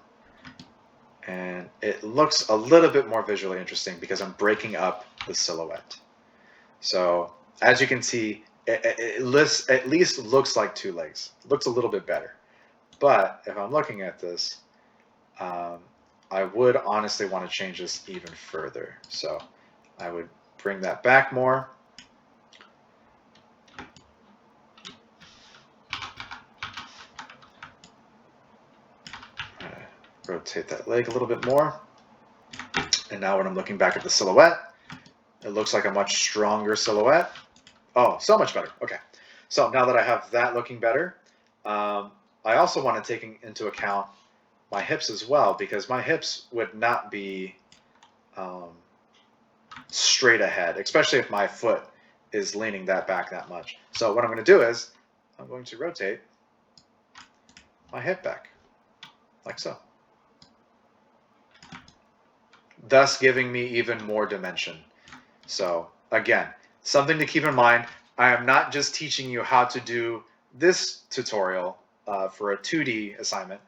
Speaker 1: And it looks a little bit more visually interesting because I'm breaking up the silhouette. So as you can see, it at least looks like two legs. It looks a little bit better. But if I'm looking at this, I would honestly want to change this even further. So I would bring that back more. Rotate that leg a little bit more. And now when I'm looking back at the silhouette, it looks like a much stronger silhouette. Oh, so much better. Okay. So now that I have that looking better, I also want to take into account my hips as well, because my hips would not be straight ahead, especially if my foot is leaning that back that much. So what I'm going to do is I'm going to rotate my hip back like so, thus giving me even more dimension. So again, something to keep in mind, I am not just teaching you how to do this tutorial for a 2D assignment.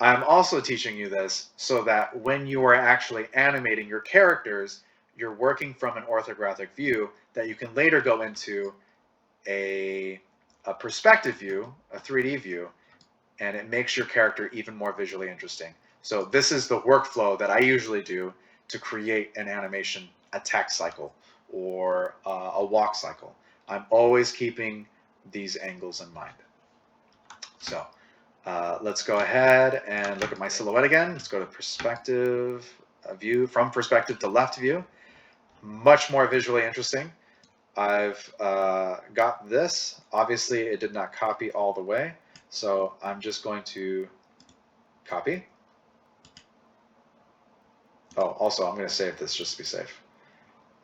Speaker 1: I'm also teaching you this so that when you are actually animating your characters, you're working from an orthographic view that you can later go into a perspective view, a 3D view, and it makes your character even more visually interesting. So this is the workflow that I usually do to create an animation attack cycle or a walk cycle. I'm always keeping these angles in mind. So let's go ahead and look at my silhouette again. Let's go to perspective view, from perspective to left view. Much more visually interesting. I've got this. Obviously, it did not copy all the way. So I'm just going to copy. Oh, also, I'm going to save this just to be safe.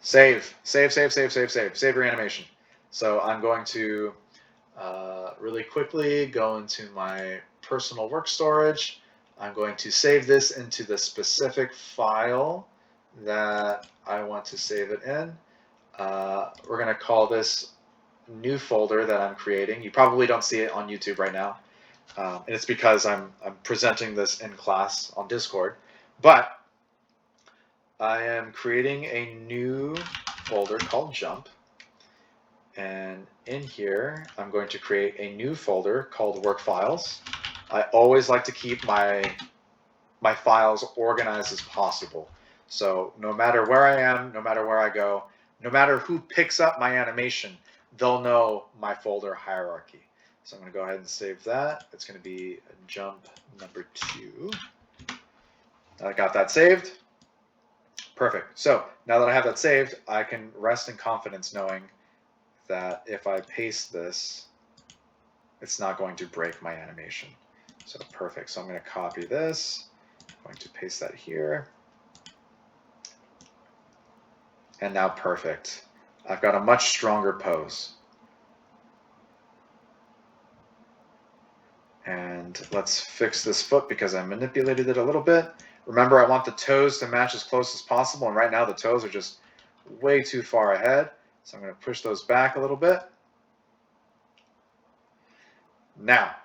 Speaker 1: Save your animation. So I'm going to really quickly go into my personal work storage. I'm going to save this into the specific file that I want to save it in. We're going to call this new folder that I'm creating. You probably don't see it on YouTube right now. And it's because I'm presenting this in class on Discord. But I am creating a new folder called Jump. And in here, I'm going to create a new folder called Work Files. I always like to keep my files organized as possible. So no matter where I am, no matter where I go, no matter who picks up my animation, they'll know my folder hierarchy. So I'm going to go ahead and save that. It's going to be Jump number 2. I got that saved. Perfect. So now that I have that saved, I can rest in confidence knowing that if I paste this, it's not going to break my animation. So perfect. So I'm going to copy this. I'm going to paste that here. And now perfect. I've got a much stronger pose. And let's fix this foot because I manipulated it a little bit. Remember, I want the toes to match as close as possible, and right now the toes are just way too far ahead. So I'm going to push those back a little bit. Now,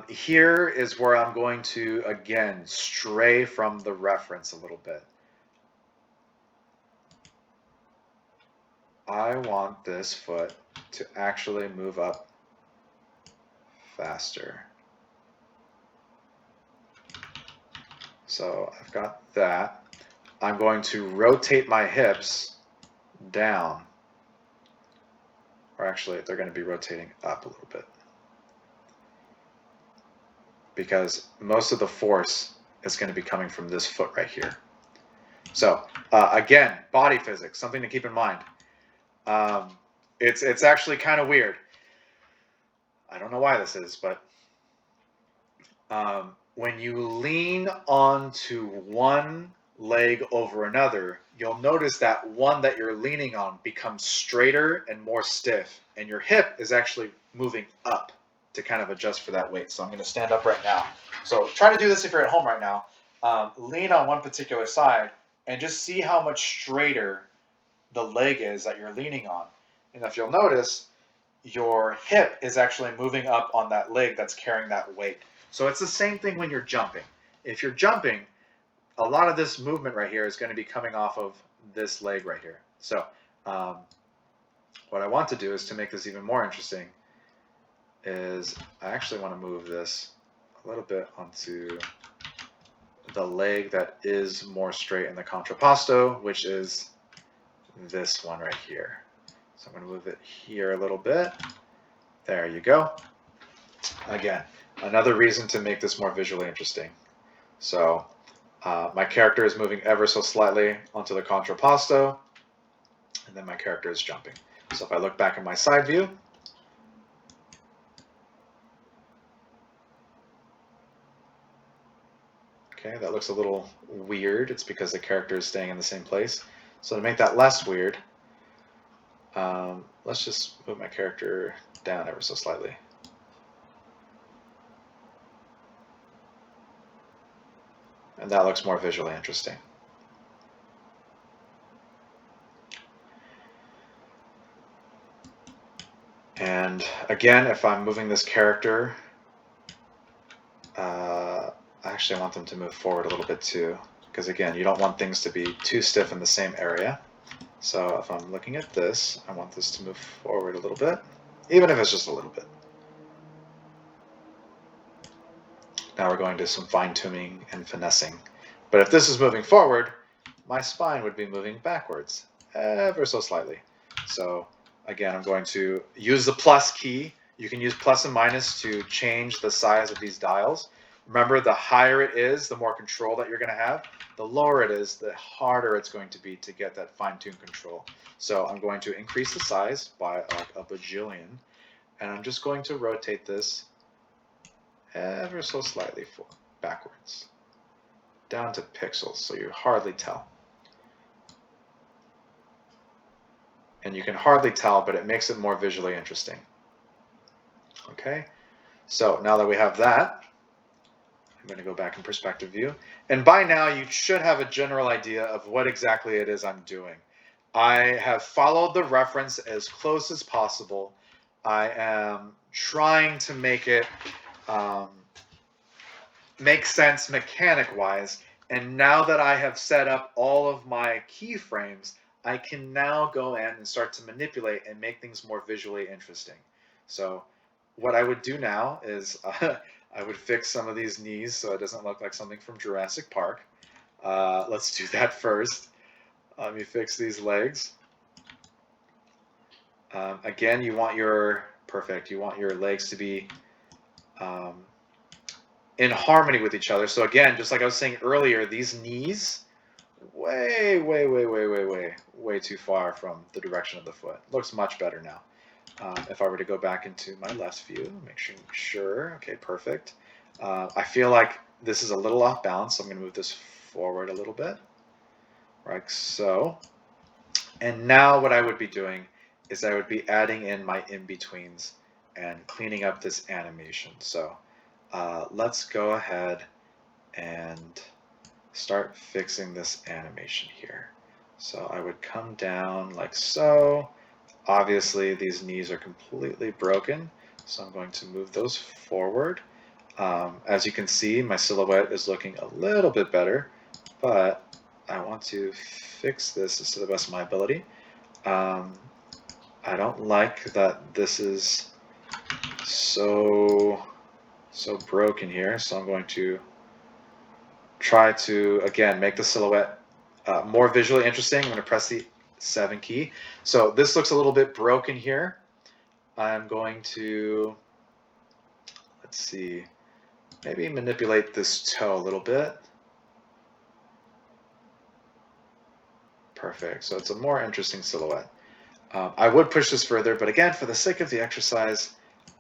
Speaker 1: here is where I'm going to, again, stray from the reference a little bit. I want this foot to actually move up faster. So I've got that. I'm going to rotate my hips down. Or actually, they're going to be rotating up a little bit. Because most of the force is going to be coming from this foot right here. So again, body physics, something to keep in mind. It's actually kind of weird. I don't know why this is, but when you lean onto one leg over another, you'll notice that one that you're leaning on becomes straighter and more stiff, and your hip is actually moving up to kind of adjust for that weight. So I'm going to stand up right now. So try to do this if you're at home right now. Lean on one particular side and just see how much straighter the leg is that you're leaning on. And if you'll notice, your hip is actually moving up on that leg that's carrying that weight. So it's the same thing when you're jumping. If you're jumping, a lot of this movement right here is going to be coming off of this leg right here. So what I want to do is to make this even more interesting is I actually want to move this a little bit onto the leg that is more straight in the contrapposto, which is this one right here. So I'm going to move it here a little bit. There you go. Again, another reason to make this more visually interesting. So my character is moving ever so slightly onto the contrapposto, and then my character is jumping. So if I look back in my side view, okay, that looks a little weird. It's because the character is staying in the same place. So to make that less weird, let's just move my character down ever so slightly. And that looks more visually interesting. And again, if I'm moving this character, I actually want them to move forward a little bit too, because again, you don't want things to be too stiff in the same area. So if I'm looking at this, I want this to move forward a little bit, even if it's just a little bit. Now we're going to some fine-tuning and finessing. But if this is moving forward, my spine would be moving backwards, ever so slightly. So again, I'm going to use the plus key. You can use plus and minus to change the size of these dials. Remember, the higher it is, the more control that you're going to have. The lower it is, the harder it's going to be to get that fine-tuned control. So I'm going to increase the size by like a bajillion, and I'm just going to rotate this ever so slightly backwards, down to pixels, so you hardly tell. And you can hardly tell, but it makes it more visually interesting. Okay, so now that we have that, I'm going to go back in perspective view. And by now, you should have a general idea of what exactly it is I'm doing. I have followed the reference as close as possible. I am trying to make it make sense mechanic-wise. And now that I have set up all of my keyframes, I can now go in and start to manipulate and make things more visually interesting. So what I would do now is I would fix some of these knees so it doesn't look like something from Jurassic Park. Let's do that first. Let me fix these legs. Again, you want your legs to be in harmony with each other. So again, just like I was saying earlier, these knees way too far from the direction of the foot. Looks much better now. If I were to go back into my left view, make sure, okay, perfect. I feel like this is a little off balance, so I'm going to move this forward a little bit, like so. And now what I would be doing is I would be adding in my in-betweens and cleaning up this animation. So let's go ahead and start fixing this animation here. So I would come down like so. Obviously, these knees are completely broken, so I'm going to move those forward. As you can see, my silhouette is looking a little bit better, but I want to fix this to the best of my ability. I don't like that this is so broken here, so I'm going to try to, again, make the silhouette more visually interesting. I'm going to press the 7 key. So this looks a little bit broken here. I'm going to, let's see, maybe manipulate this toe a little bit. Perfect. So it's a more interesting silhouette. I would push this further, but again, for the sake of the exercise,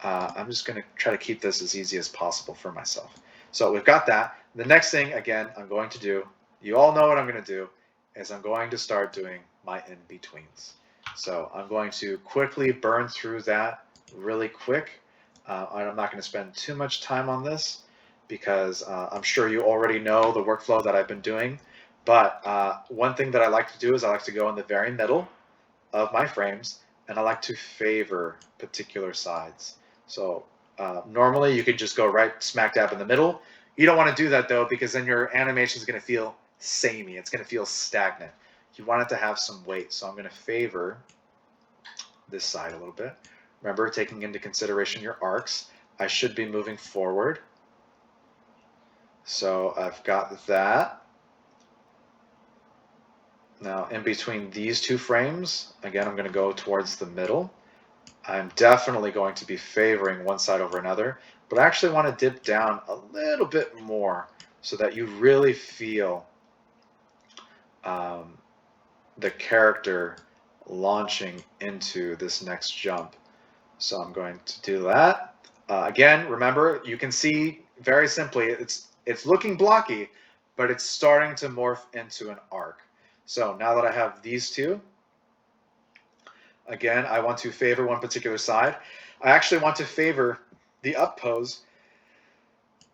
Speaker 1: I'm just going to try to keep this as easy as possible for myself. So we've got that. The next thing, again, I'm going to do, you all know what I'm going to do, is I'm going to start doing my in-betweens. So I'm going to quickly burn through that really quick. I'm not going to spend too much time on this because I'm sure you already know the workflow that I've been doing. But one thing that I like to do is I like to go in the very middle of my frames, and I like to favor particular sides. So normally you could just go right smack dab in the middle. You don't want to do that though, because then your animation is going to feel samey. It's going to feel stagnant. You want it to have some weight. So I'm going to favor this side a little bit. Remember, taking into consideration your arcs, I should be moving forward. So I've got that. Now, in between these two frames, again, I'm going to go towards the middle. I'm definitely going to be favoring one side over another, but I actually want to dip down a little bit more so that you really feel the character launching into this next jump. So I'm going to do that. Again, remember, you can see very simply, it's looking blocky, but it's starting to morph into an arc. So now that I have these two, again, I want to favor one particular side. I actually want to favor the up pose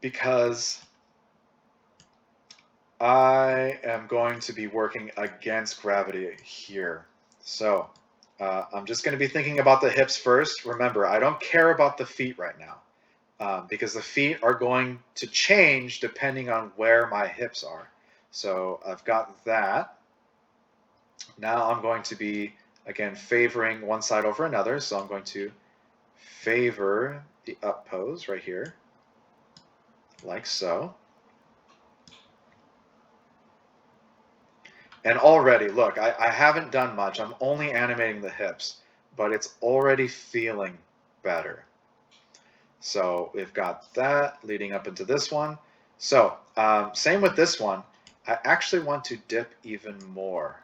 Speaker 1: because I am going to be working against gravity here. So I'm just going to be thinking about the hips first. Remember, I don't care about the feet right now because the feet are going to change depending on where my hips are. So I've got that. Now I'm going to be, again, favoring one side over another. So I'm going to favor the up pose right here, like so. And already, look, I haven't done much. I'm only animating the hips, but it's already feeling better. So we've got that leading up into this one. So same with this one. I actually want to dip even more.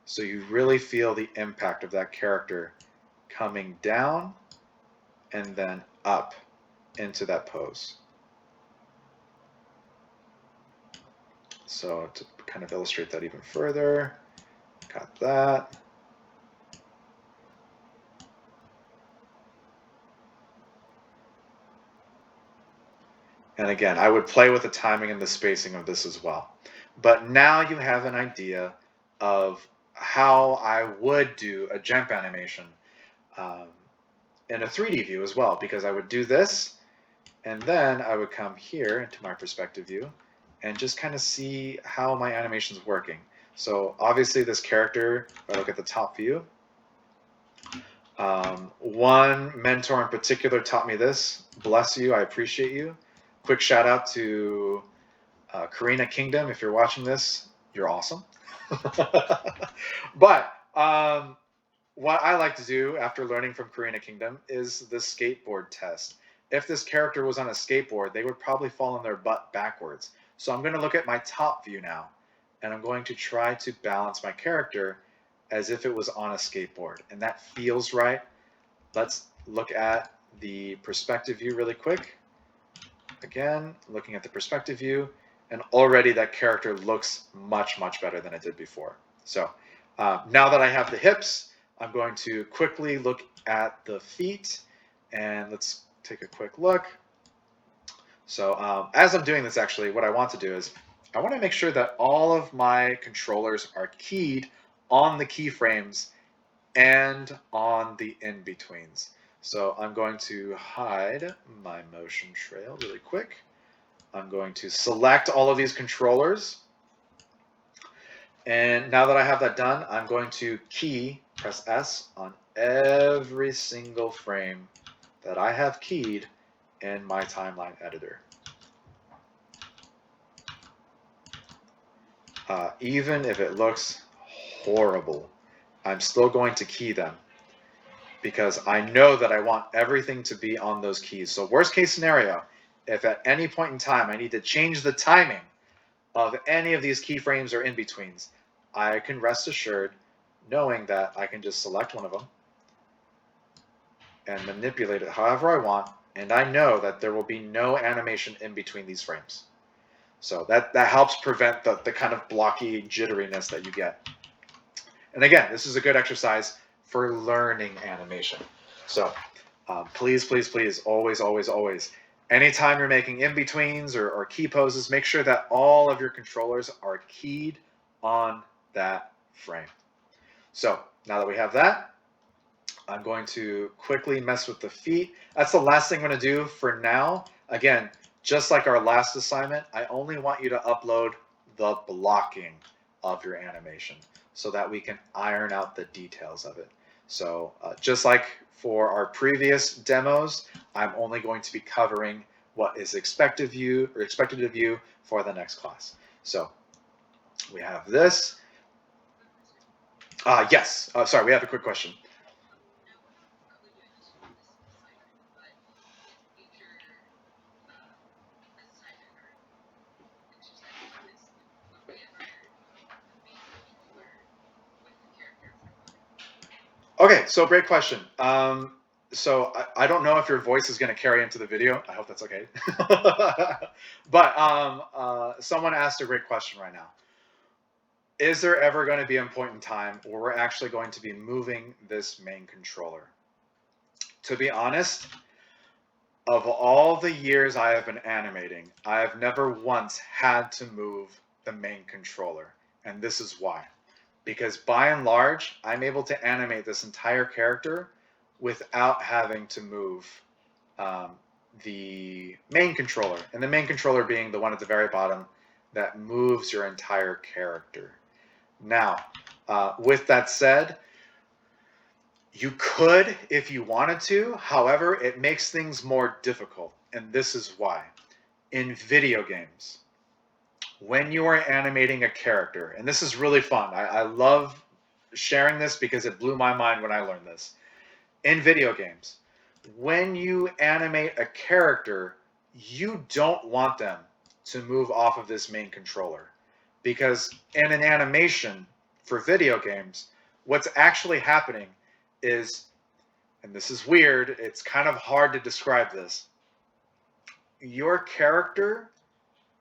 Speaker 1: So you really feel the impact of that character coming down and then up into that pose. So to kind of illustrate that even further, got that. And again, I would play with the timing and the spacing of this as well. But now you have an idea of how I would do a jump animation in a 3D view as well, because I would do this, and then I would come here into my perspective view and just kind of see how my animation is working. So obviously this character, if I look at the top view, one mentor in particular taught me this. Bless you, I appreciate you. Quick shout out to Karina Kingdom. If you're watching this, you're awesome. But what I like to do after learning from Karina Kingdom is the skateboard test. If this character was on a skateboard, they would probably fall on their butt backwards. So I'm going to look at my top view now, and I'm going to try to balance my character as if it was on a skateboard. And that feels right. Let's look at the perspective view really quick. Again, looking at the perspective view, and already that character looks much, much better than it did before. So now that I have the hips, I'm going to quickly look at the feet, and let's take a quick look. So as I'm doing this, actually, what I want to do is I want to make sure that all of my controllers are keyed on the keyframes and on the in-betweens. So I'm going to hide my motion trail really quick. I'm going to select all of these controllers. And now that I have that done, I'm going to press S on every single frame that I have keyed in my timeline editor. Even if it looks horrible, I'm still going to key them because I know that I want everything to be on those keys. So worst case scenario, if at any point in time I need to change the timing of any of these keyframes or in-betweens, I can rest assured knowing that I can just select one of them and manipulate it however I want, and I know that there will be no animation in between these frames. So that helps prevent the kind of blocky jitteriness that you get. And again, this is a good exercise for learning animation. So please, please, please, always, always, always, anytime you're making in-betweens or key poses, make sure that all of your controllers are keyed on that frame. So now that we have that, I'm going to quickly mess with the feet. That's the last thing I'm going to do for now. Again, just like our last assignment, I only want you to upload the blocking of your animation so that we can iron out the details of it. So just like for our previous demos, I'm only going to be covering what is expected of you for the next class. So we have this. Yes, sorry, we have a quick question. Okay, so great question. So I don't know if your voice is going to carry into the video. I hope that's okay. But someone asked a great question right now. Is there ever going to be a point in time where we're actually going to be moving this main controller? To be honest, of all the years I have been animating, I have never once had to move the main controller. And this is why. Because by and large, I'm able to animate this entire character without having to move the main controller. And the main controller being the one at the very bottom that moves your entire character. Now, with that said, you could if you wanted to. However, it makes things more difficult. And this is why. In video games, when you are animating a character, and this is really fun. I love sharing this because it blew my mind when I learned this. In video games, when you animate a character, you don't want them to move off of this main controller. Because in an animation for video games, what's actually happening is, and this is weird, it's kind of hard to describe this, your character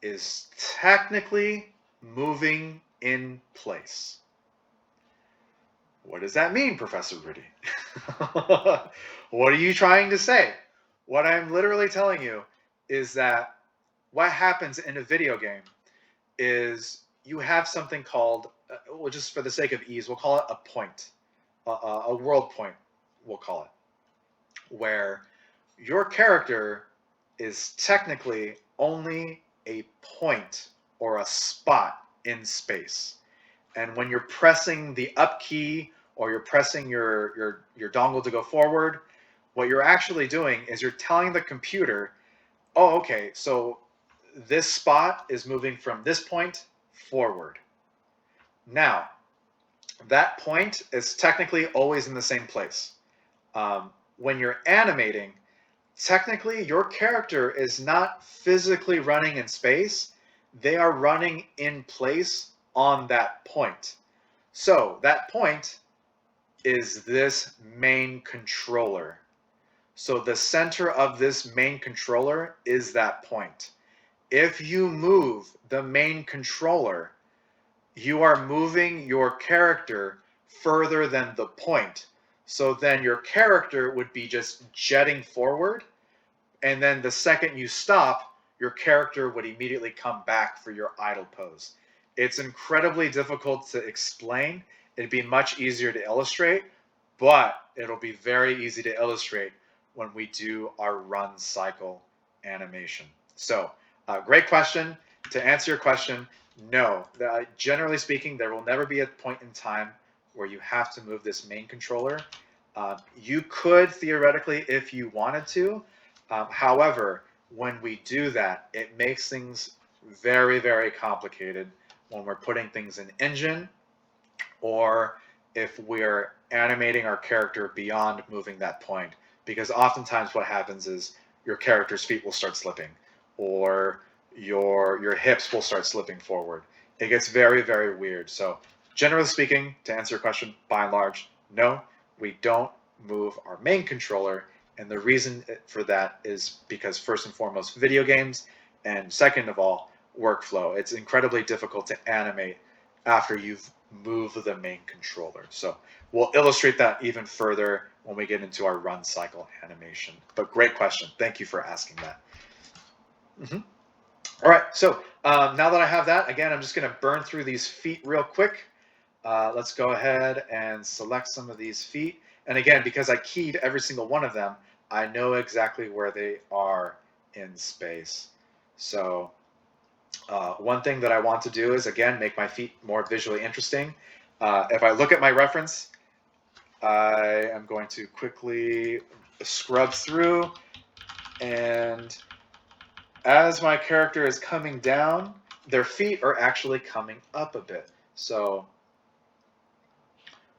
Speaker 1: is technically moving in place. What does that mean, Professor Rudy? What are you trying to say? What I'm literally telling you is that what happens in a video game is you have something called, well, just for the sake of ease, we'll call it a point, a world point, we'll call it, where your character is technically only a point or a spot in space. And when you're pressing the up key or you're pressing your dongle to go forward, what you're actually doing is you're telling the computer, oh, okay, so this spot is moving from this point forward. Now, that point is technically always in the same place. When you're animating, technically your character is not physically running in space. They are running in place on that point. So that point is this main controller. So the center of this main controller is that point. If you move the main controller, you are moving your character further than the point. So then your character would be just jetting forward, and then the second you stop, your character would immediately come back for your idle pose. It's incredibly difficult to explain. It'd be much easier to illustrate, but it'll be very easy to illustrate when we do our run cycle animation. So, great question. To answer your question, no. Generally speaking, there will never be a point in time where you have to move this main controller. You could theoretically if you wanted to. However, when we do that, it makes things very, very complicated when we're putting things in engine or if we're animating our character beyond moving that point. Because oftentimes what happens is your character's feet will start slipping or your hips will start slipping forward. It gets very, very weird. So Generally speaking, to answer your question, by and large, no, we don't move our main controller. And the reason for that is because, first and foremost, video games, and second of all, workflow. It's incredibly difficult to animate after you've moved the main controller. So we'll illustrate that even further when we get into our run cycle animation. But great question. Thank you for asking that. All right, so now that I have that, again, I'm just going to burn through these feet real quick. Let's go ahead and select some of these feet. And again, because I keyed every single one of them, I know exactly where they are in space. So one thing that I want to do is, again, make my feet more visually interesting. If I look at my reference, I am going to quickly scrub through, and as my character is coming down, their feet are actually coming up a bit. So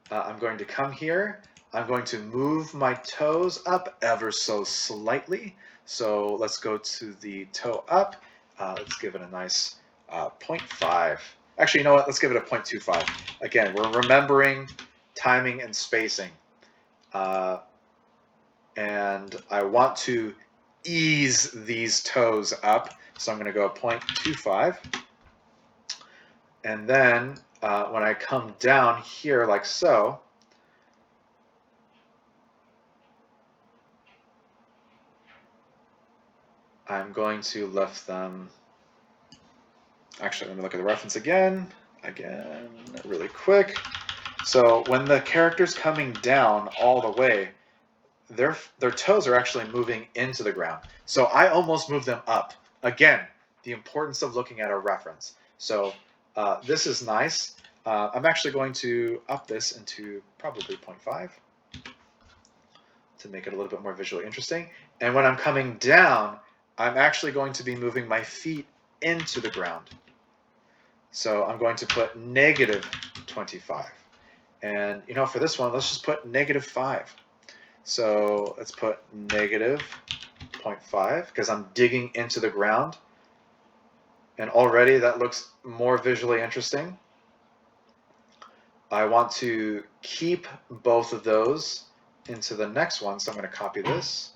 Speaker 1: I'm going to come here. I'm going to move my toes up ever so slightly. So let's go to the toe up. Let's give it a nice 0.5. Actually, you know what? Let's give it a 0.25. Again, we're remembering timing and spacing. And I want to ease these toes up. So I'm going to go 0.25. And then when I come down here like so, I'm going to lift them. Actually, let me look at the reference again, really quick. So when the character's coming down all the way, their toes are actually moving into the ground. So I almost move them up. Again, the importance of looking at a reference. So this is nice. I'm actually going to up this into probably 0.5 to make it a little bit more visually interesting. And when I'm coming down, I'm actually going to be moving my feet into the ground. So I'm going to put negative 25. And you know, for this one, let's just put negative 5. So let's put negative 0.5 because I'm digging into the ground. And already that looks more visually interesting. I want to keep both of those into the next one. So I'm going to copy this.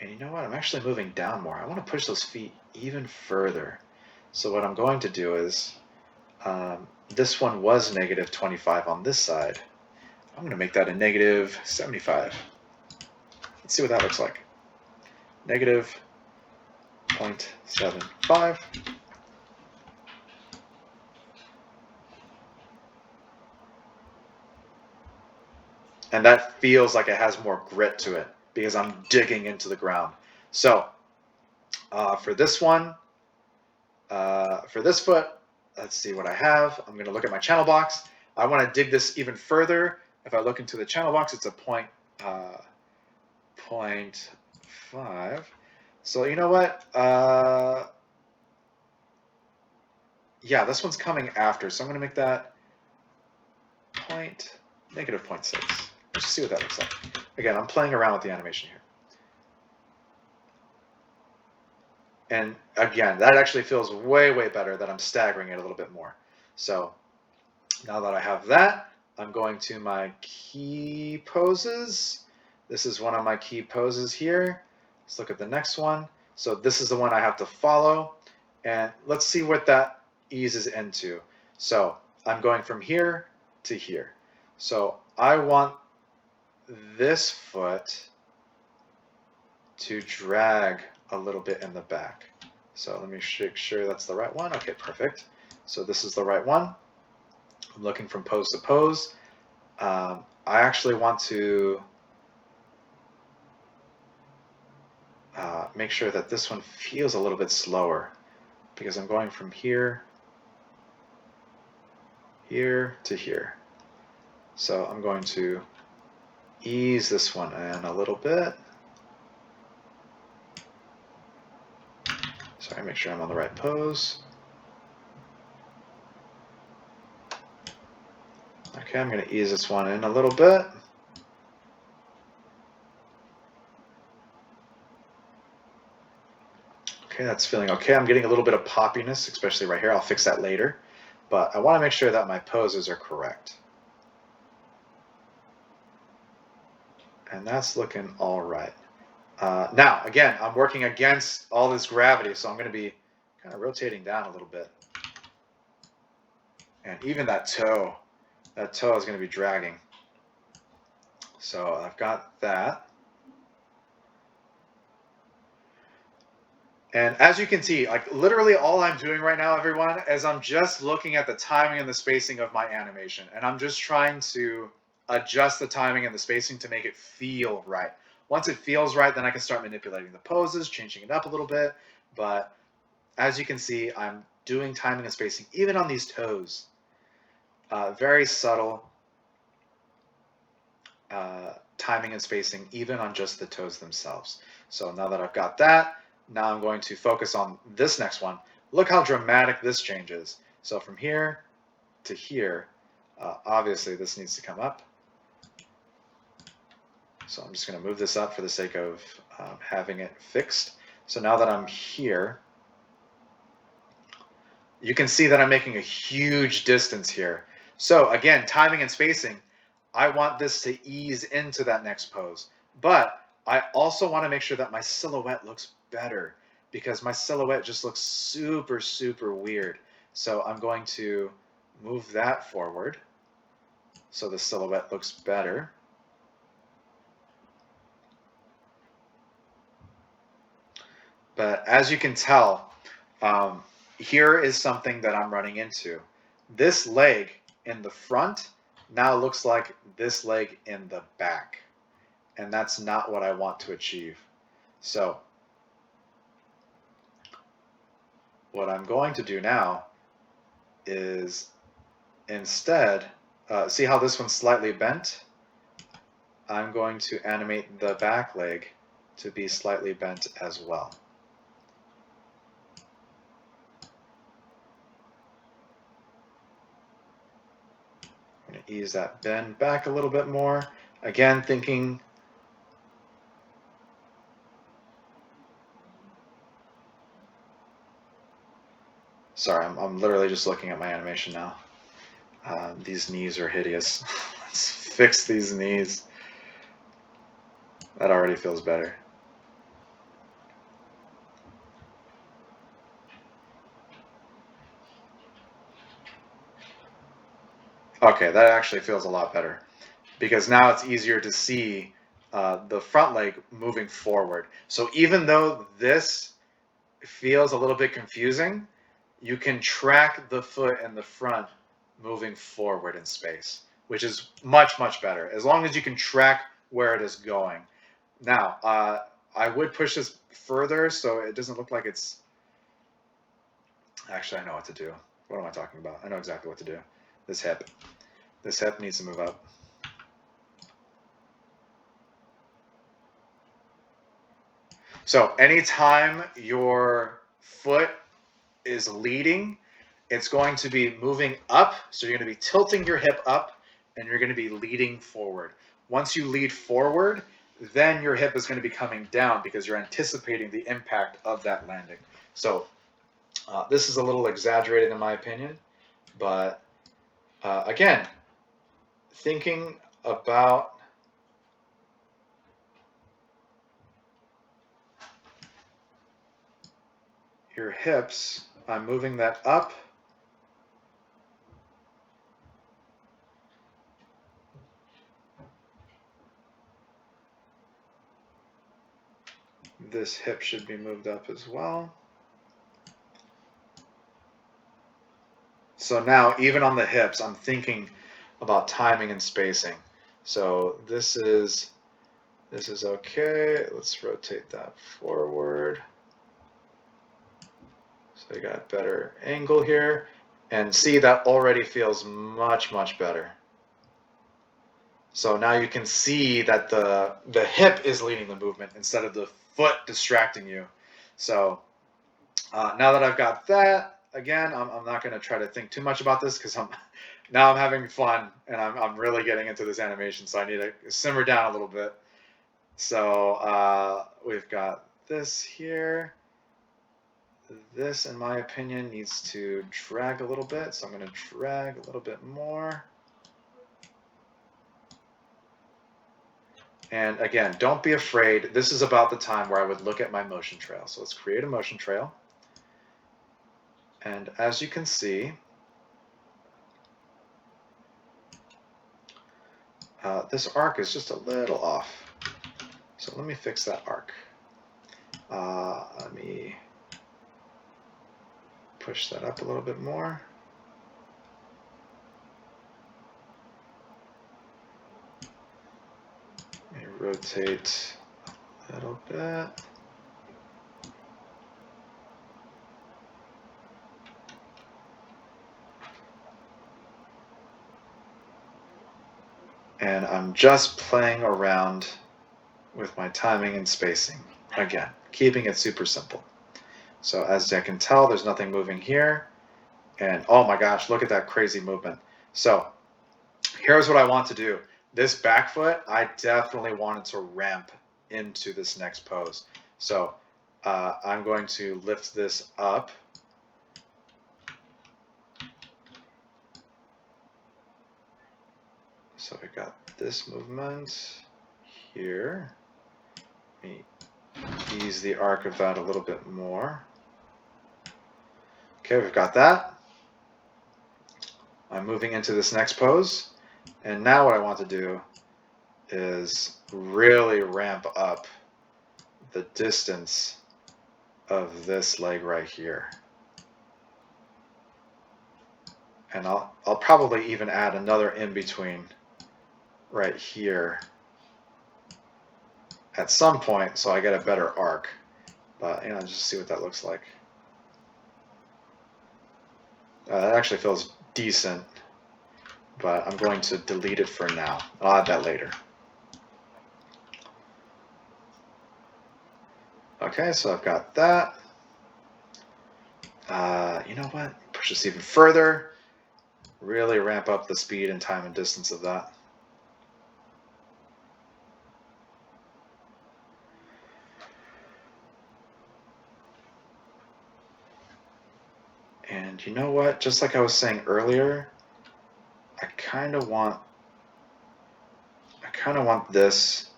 Speaker 1: And you know what? I'm actually moving down more. I want to push those feet even further. So what I'm going to do is, this one was negative 25 on this side. I'm going to make that a negative 75. Let's see what that looks like. Negative 0.75. And that feels like it has more grit to it because I'm digging into the ground. So for this one, for this foot, let's see what I have. I'm going to look at my channel box. I want to dig this even further. If I look into the channel box, it's a 0.5. So you know what? Yeah, this one's coming after. So I'm going to make that negative 0.6. Let's see what that looks like. Again, I'm playing around with the animation here. And again, that actually feels way, way better that I'm staggering it a little bit more. So now that I have that, I'm going to my key poses. This is one of my key poses here. Let's look at the next one. So this is the one I have to follow. And let's see what that eases into. So I'm going from here to here. So I want this foot to drag a little bit in the back. So let me make sure that's the right one. Okay, perfect. So this is the right one. I'm looking from pose to pose. I actually want to make sure that this one feels a little bit slower because I'm going from here to here. So I'm going to ease this one in a little bit. Sorry, make sure I'm on the right pose. Okay, I'm going to ease this one in a little bit. Okay, that's feeling okay. I'm getting a little bit of poppiness, especially right here. I'll fix that later. But I want to make sure that my poses are correct. And that's looking all right. Now, again, I'm working against all this gravity, so I'm going to be kind of rotating down a little bit. And even that toe is going to be dragging. So I've got that. And as you can see, like literally all I'm doing right now, everyone, is I'm just looking at the timing and the spacing of my animation. And I'm just trying to adjust the timing and the spacing to make it feel right. Once it feels right, then I can start manipulating the poses, changing it up a little bit. But as you can see, I'm doing timing and spacing, even on these toes. Very subtle timing and spacing, even on just the toes themselves. So now that I've got that, now I'm going to focus on this next one. Look how dramatic this changes. So from here to here, obviously this needs to come up. So I'm just going to move this up for the sake of having it fixed. So now that I'm here, you can see that I'm making a huge distance here. So again, timing and spacing, I want this to ease into that next pose. But I also want to make sure that my silhouette looks better, because my silhouette just looks super, super weird. So I'm going to move that forward so the silhouette looks better. But as you can tell, here is something that I'm running into. This leg in the front now looks like this leg in the back. And that's not what I want to achieve. So what I'm going to do now is instead, see how this one's slightly bent? I'm going to animate the back leg to be slightly bent as well. I'm going to ease that bend back a little bit more. Again, thinking sorry, I'm literally just looking at my animation now. These knees are hideous. Let's fix these knees. That already feels better. Okay, that actually feels a lot better, because now it's easier to see the front leg moving forward. So even though this feels a little bit confusing, you can track the foot in the front moving forward in space, which is much, much better, as long as you can track where it is going. Now, I would push this further so it doesn't look like it's... Actually, I know what to do. What am I talking about? I know exactly what to do. This hip. This hip needs to move up. So anytime your foot is leading, it's going to be moving up. So you're going to be tilting your hip up and you're going to be leading forward. Once you lead forward, then your hip is going to be coming down because you're anticipating the impact of that landing. So this is a little exaggerated in my opinion, but again, thinking about your hips, I'm moving that up. This hip should be moved up as well. So now, even on the hips, I'm thinking about timing and spacing. So this is okay. Let's rotate that forward. So you got a better angle here. And see, that already feels much, much better. So now you can see that the hip is leading the movement instead of the foot distracting you. So now that I've got that, again, I'm not going to try to think too much about this because now I'm having fun and I'm really getting into this animation. So I need to simmer down a little bit. So we've got this here. this, in my opinion, needs to drag a little bit. So I'm going to drag a little bit more. And again, don't be afraid. This is about the time where I would look at my motion trail. So let's create a motion trail. And as you can see, this arc is just a little off. So let me fix that arc. Let me push that up a little bit more. Let me rotate a little bit. And I'm just playing around with my timing and spacing. Again, keeping it super simple. So as I can tell, there's nothing moving here. And oh my gosh, look at that crazy movement. So here's what I want to do. This back foot, I definitely wanted to ramp into this next pose. So I'm going to lift this up. So we got this movement here. Let me ease the arc of that a little bit more. Okay, we've got that. I'm moving into this next pose. And now what I want to do is really ramp up the distance of this leg right here. And I'll probably even add another in between right here at some point so I get a better arc. But just see what that looks like. That actually feels decent, but I'm going to delete it for now. I'll add that later. Okay, so I've got that. You know what? Push this even further. Really ramp up the speed and time and distance of that. And you know what? Just like I was saying earlier, I kind of want this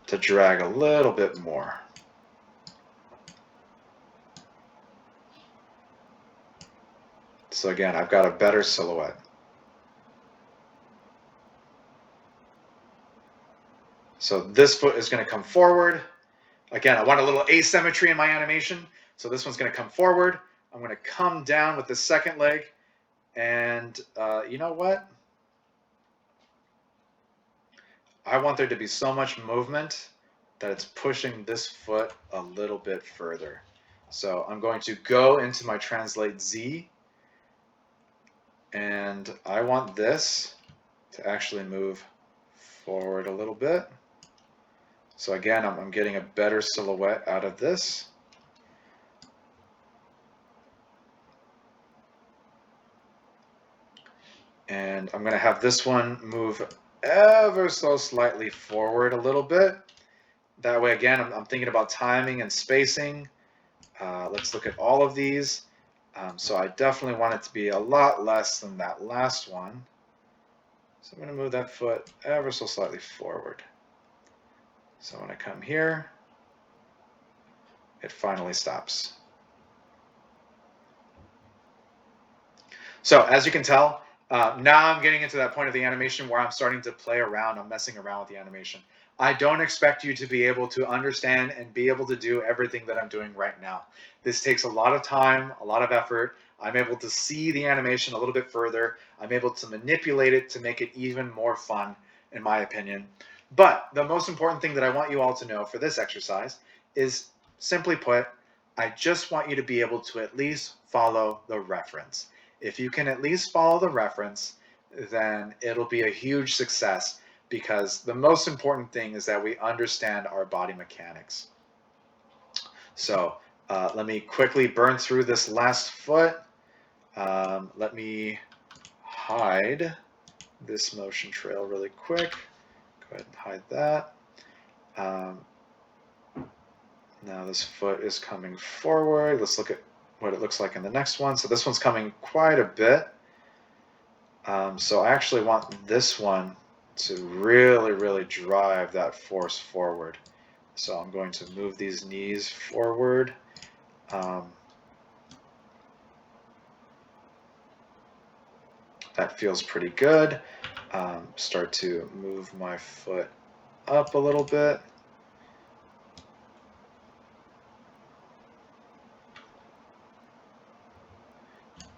Speaker 1: to drag a little bit more. So again, I've got a better silhouette. So this foot is going to come forward. Again, I want a little asymmetry in my animation. So this one's going to come forward. I'm going to come down with the second leg. And you know what? I want there to be so much movement that it's pushing this foot a little bit further. So I'm going to go into my Translate Z. And I want this to actually move forward a little bit. So again, I'm getting a better silhouette out of this. And I'm going to have this one move ever so slightly forward a little bit. That way, again, I'm thinking about timing and spacing. Let's look at all of these. So I definitely want it to be a lot less than that last one. So I'm going to move that foot ever so slightly forward. So when I come here, it finally stops. So as you can tell, now I'm getting into that point of the animation where I'm starting to play around. I'm messing around with the animation. I don't expect you to be able to understand and be able to do everything that I'm doing right now. This takes a lot of time, a lot of effort. I'm able to see the animation a little bit further. I'm able to manipulate it to make it even more fun, in my opinion. But the most important thing that I want you all to know for this exercise is, simply put, I just want you to be able to at least follow the reference. If you can at least follow the reference, then it'll be a huge success, because the most important thing is that we understand our body mechanics. So let me quickly burn through this last foot. Let me hide this motion trail really quick. Go ahead and hide that. Now this foot is coming forward. Let's look at what it looks like in the next one. So this one's coming quite a bit. So I actually want this one to really, really drive that force forward. So I'm going to move these knees forward. That feels pretty good. Start to move my foot up a little bit.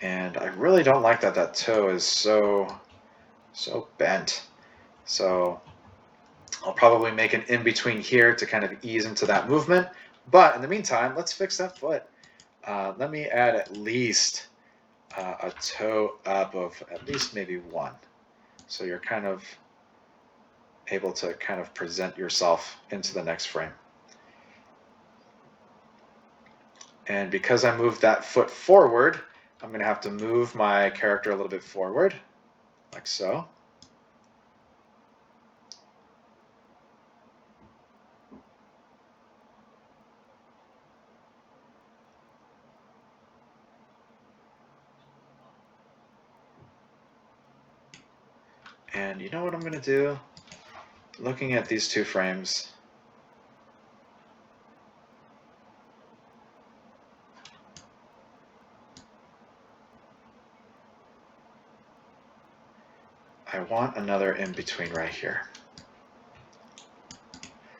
Speaker 1: And I really don't like that that toe is so bent. So I'll probably make an in-between here to kind of ease into that movement. But in the meantime, let's fix that foot. Let me add at least a toe up of at least maybe 1. So you're kind of able to kind of present yourself into the next frame. And because I moved that foot forward, I'm going to have to move my character a little bit forward, like so. And you know what I'm going to do? Looking at these 2 frames, I want another in between right here.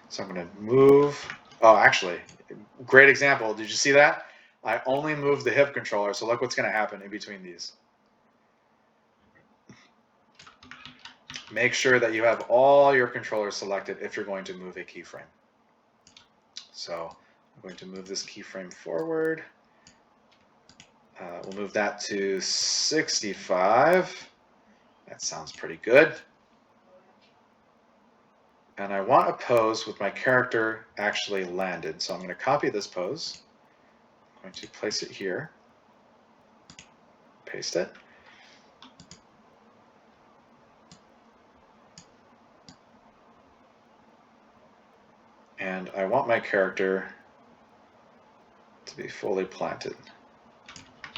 Speaker 1: So I'm going to move. Oh, actually, great example. Did you see that? I only moved the hip controller. So look what's going to happen in between these. Make sure that you have all your controllers selected if you're going to move a keyframe. So I'm going to move this keyframe forward. We'll move that to 65. That sounds pretty good. And I want a pose with my character actually landed. So I'm going to copy this pose. I'm going to place it here. Paste it. And I want my character to be fully planted.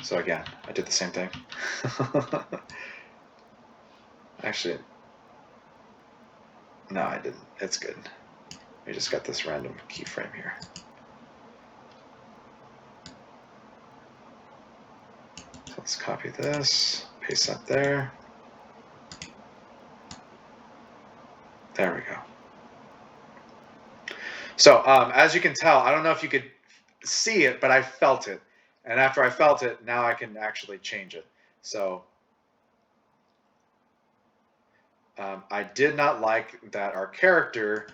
Speaker 1: So again, I did the same thing. Actually, no, I didn't. It's good. We just got this random keyframe here. So let's copy this, paste that there. There we go. So as you can tell, I don't know if you could see it, but I felt it. And after I felt it, now I can actually change it. So I did not like that our character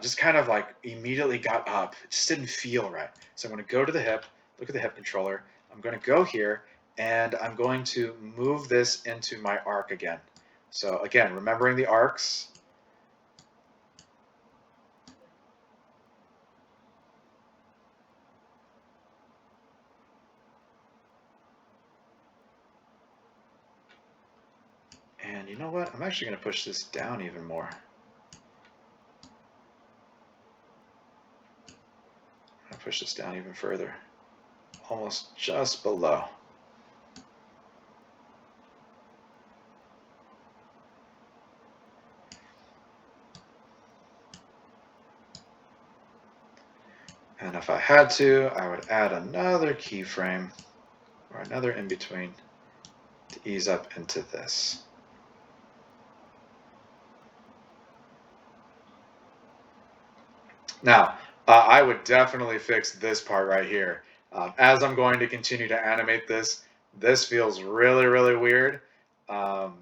Speaker 1: just kind of like immediately got up. It just didn't feel right. So I'm going to go to the hip, look at the hip controller. I'm going to go here, and I'm going to move this into my arc again. So again, remembering the arcs. And you know what? I'm actually going to push this down even more. I'll push this down even further. Almost just below. And if I had to, I would add another keyframe or another in between to ease up into this. Now, I would definitely fix this part right here. As I'm going to continue to animate this, this feels really, really weird. And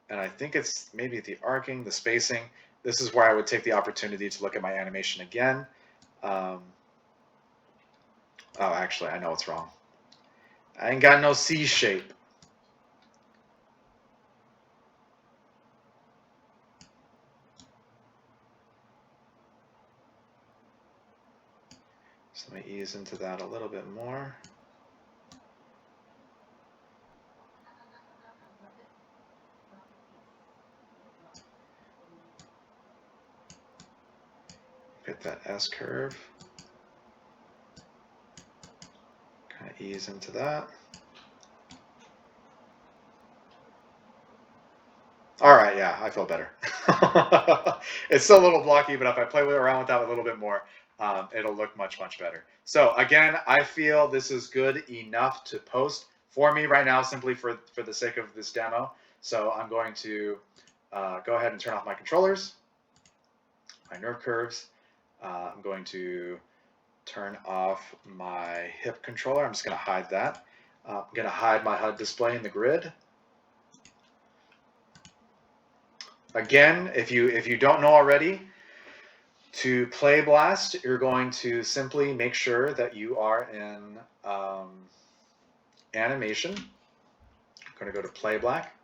Speaker 1: I think it's maybe the arcing, the spacing. This is where I would take the opportunity to look at my animation again. Oh, actually, I know what's wrong. I ain't got no C shape. So let me ease into that a little bit more. Get that S curve. ease into that. All right, yeah, I feel better. It's still a little blocky, but if I play around with that a little bit more, it'll look much, much better. So again, I feel this is good enough to post for me right now, simply for the sake of this demo. So I'm going to go ahead and turn off my controllers, my nerve curves. I'm going to turn off my hip controller. I'm just going to hide that. I'm going to hide my HUD display in the grid. Again, if you don't know already, to play Blast, you're going to simply make sure that you are in animation. I'm going to go to Playback.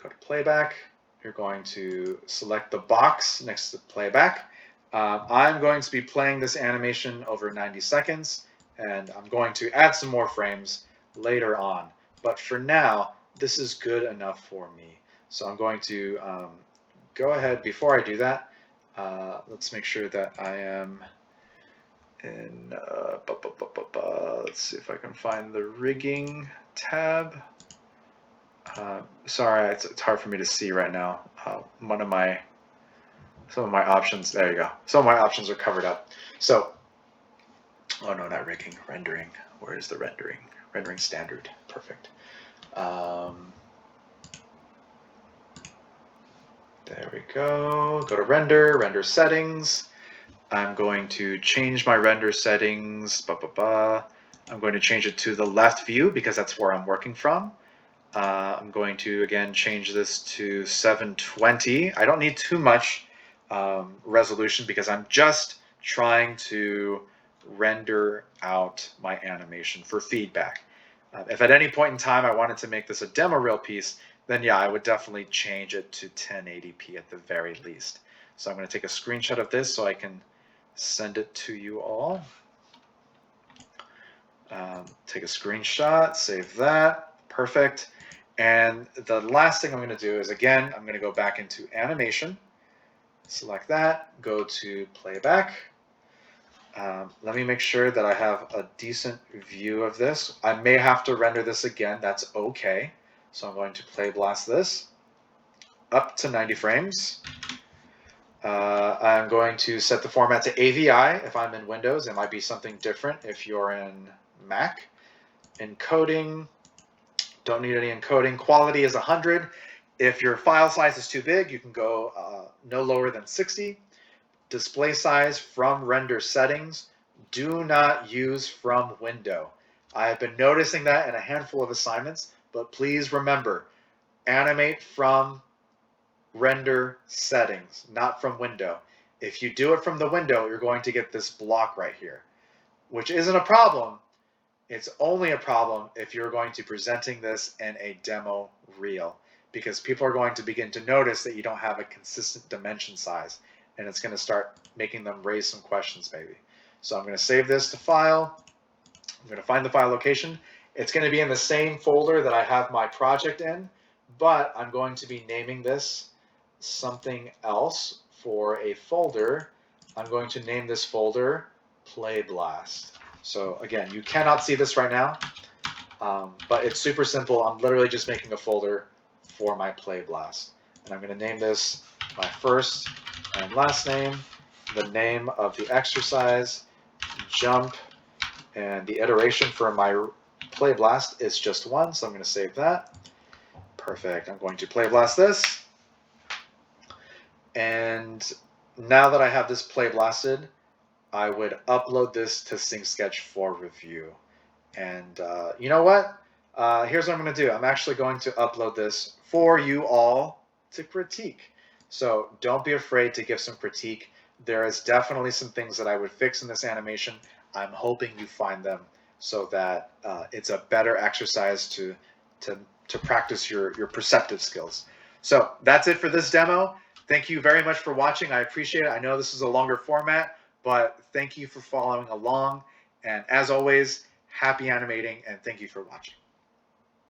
Speaker 1: Go to Playback. You're going to select the box next to Playback. I'm going to be playing this animation over 90 seconds, and I'm going to add some more frames later on. But for now, this is good enough for me. So I'm going to go ahead. Before I do that, let's make sure that I am in, let's see if I can find the rigging tab. Sorry, it's hard for me to see right now. Some of my options, there you go. Some of my options are covered up. So, oh no, not rigging, rendering. Where is the rendering? Rendering standard, perfect. There we go. Go to render, render settings. I'm going to change my render settings. I'm going to change it to the left view because that's where I'm working from. I'm going to, again, change this to 720. I don't need too much resolution because I'm just trying to render out my animation for feedback. If at any point in time I wanted to make this a demo reel piece, then yeah, I would definitely change it to 1080p at the very least. So I'm going to take a screenshot of this so I can send it to you all. Take a screenshot, save that, perfect. And the last thing I'm going to do is, again, I'm going to go back into animation, select that, go to playback. Let me make sure that I have a decent view of this. I may have to render this again, that's okay. So I'm going to play blast this up to 90 frames. I'm going to set the format to AVI if I'm in Windows. It might be something different if you're in Mac. Encoding, don't need any encoding. Quality is 100. If your file size is too big, you can go no lower than 60. Display size from render settings, do not use from window. I have been noticing that in a handful of assignments, but please remember, animate from render settings, not from window. If you do it from the window, you're going to get this block right here, which isn't a problem. It's only a problem if you're going to be presenting this in a demo reel, because people are going to begin to notice that you don't have a consistent dimension size, and it's going to start making them raise some questions maybe. So I'm going to save this to file. I'm going to find the file location. It's going to be in the same folder that I have my project in, but I'm going to be naming this something else for a folder. I'm going to name this folder Play Blast. So again, you cannot see this right now, but it's super simple. I'm literally just making a folder for my Play Blast. And I'm going to name this my first and last name, the name of the exercise, jump, and the iteration for my Play Blast is just 1, so I'm going to save that. Perfect. I'm going to Play Blast this. And now that I have this Play Blasted, I would upload this to SyncSketch for review. And you know what? Here's what I'm going to do. I'm actually going to upload this for you all to critique. So don't be afraid to give some critique. There is definitely some things that I would fix in this animation. I'm hoping you find them so that it's a better exercise to practice your perceptive skills. So that's it for this demo. Thank you very much for watching. I appreciate it. I know this is a longer format, but thank you for following along. And as always, happy animating, and thank you for watching.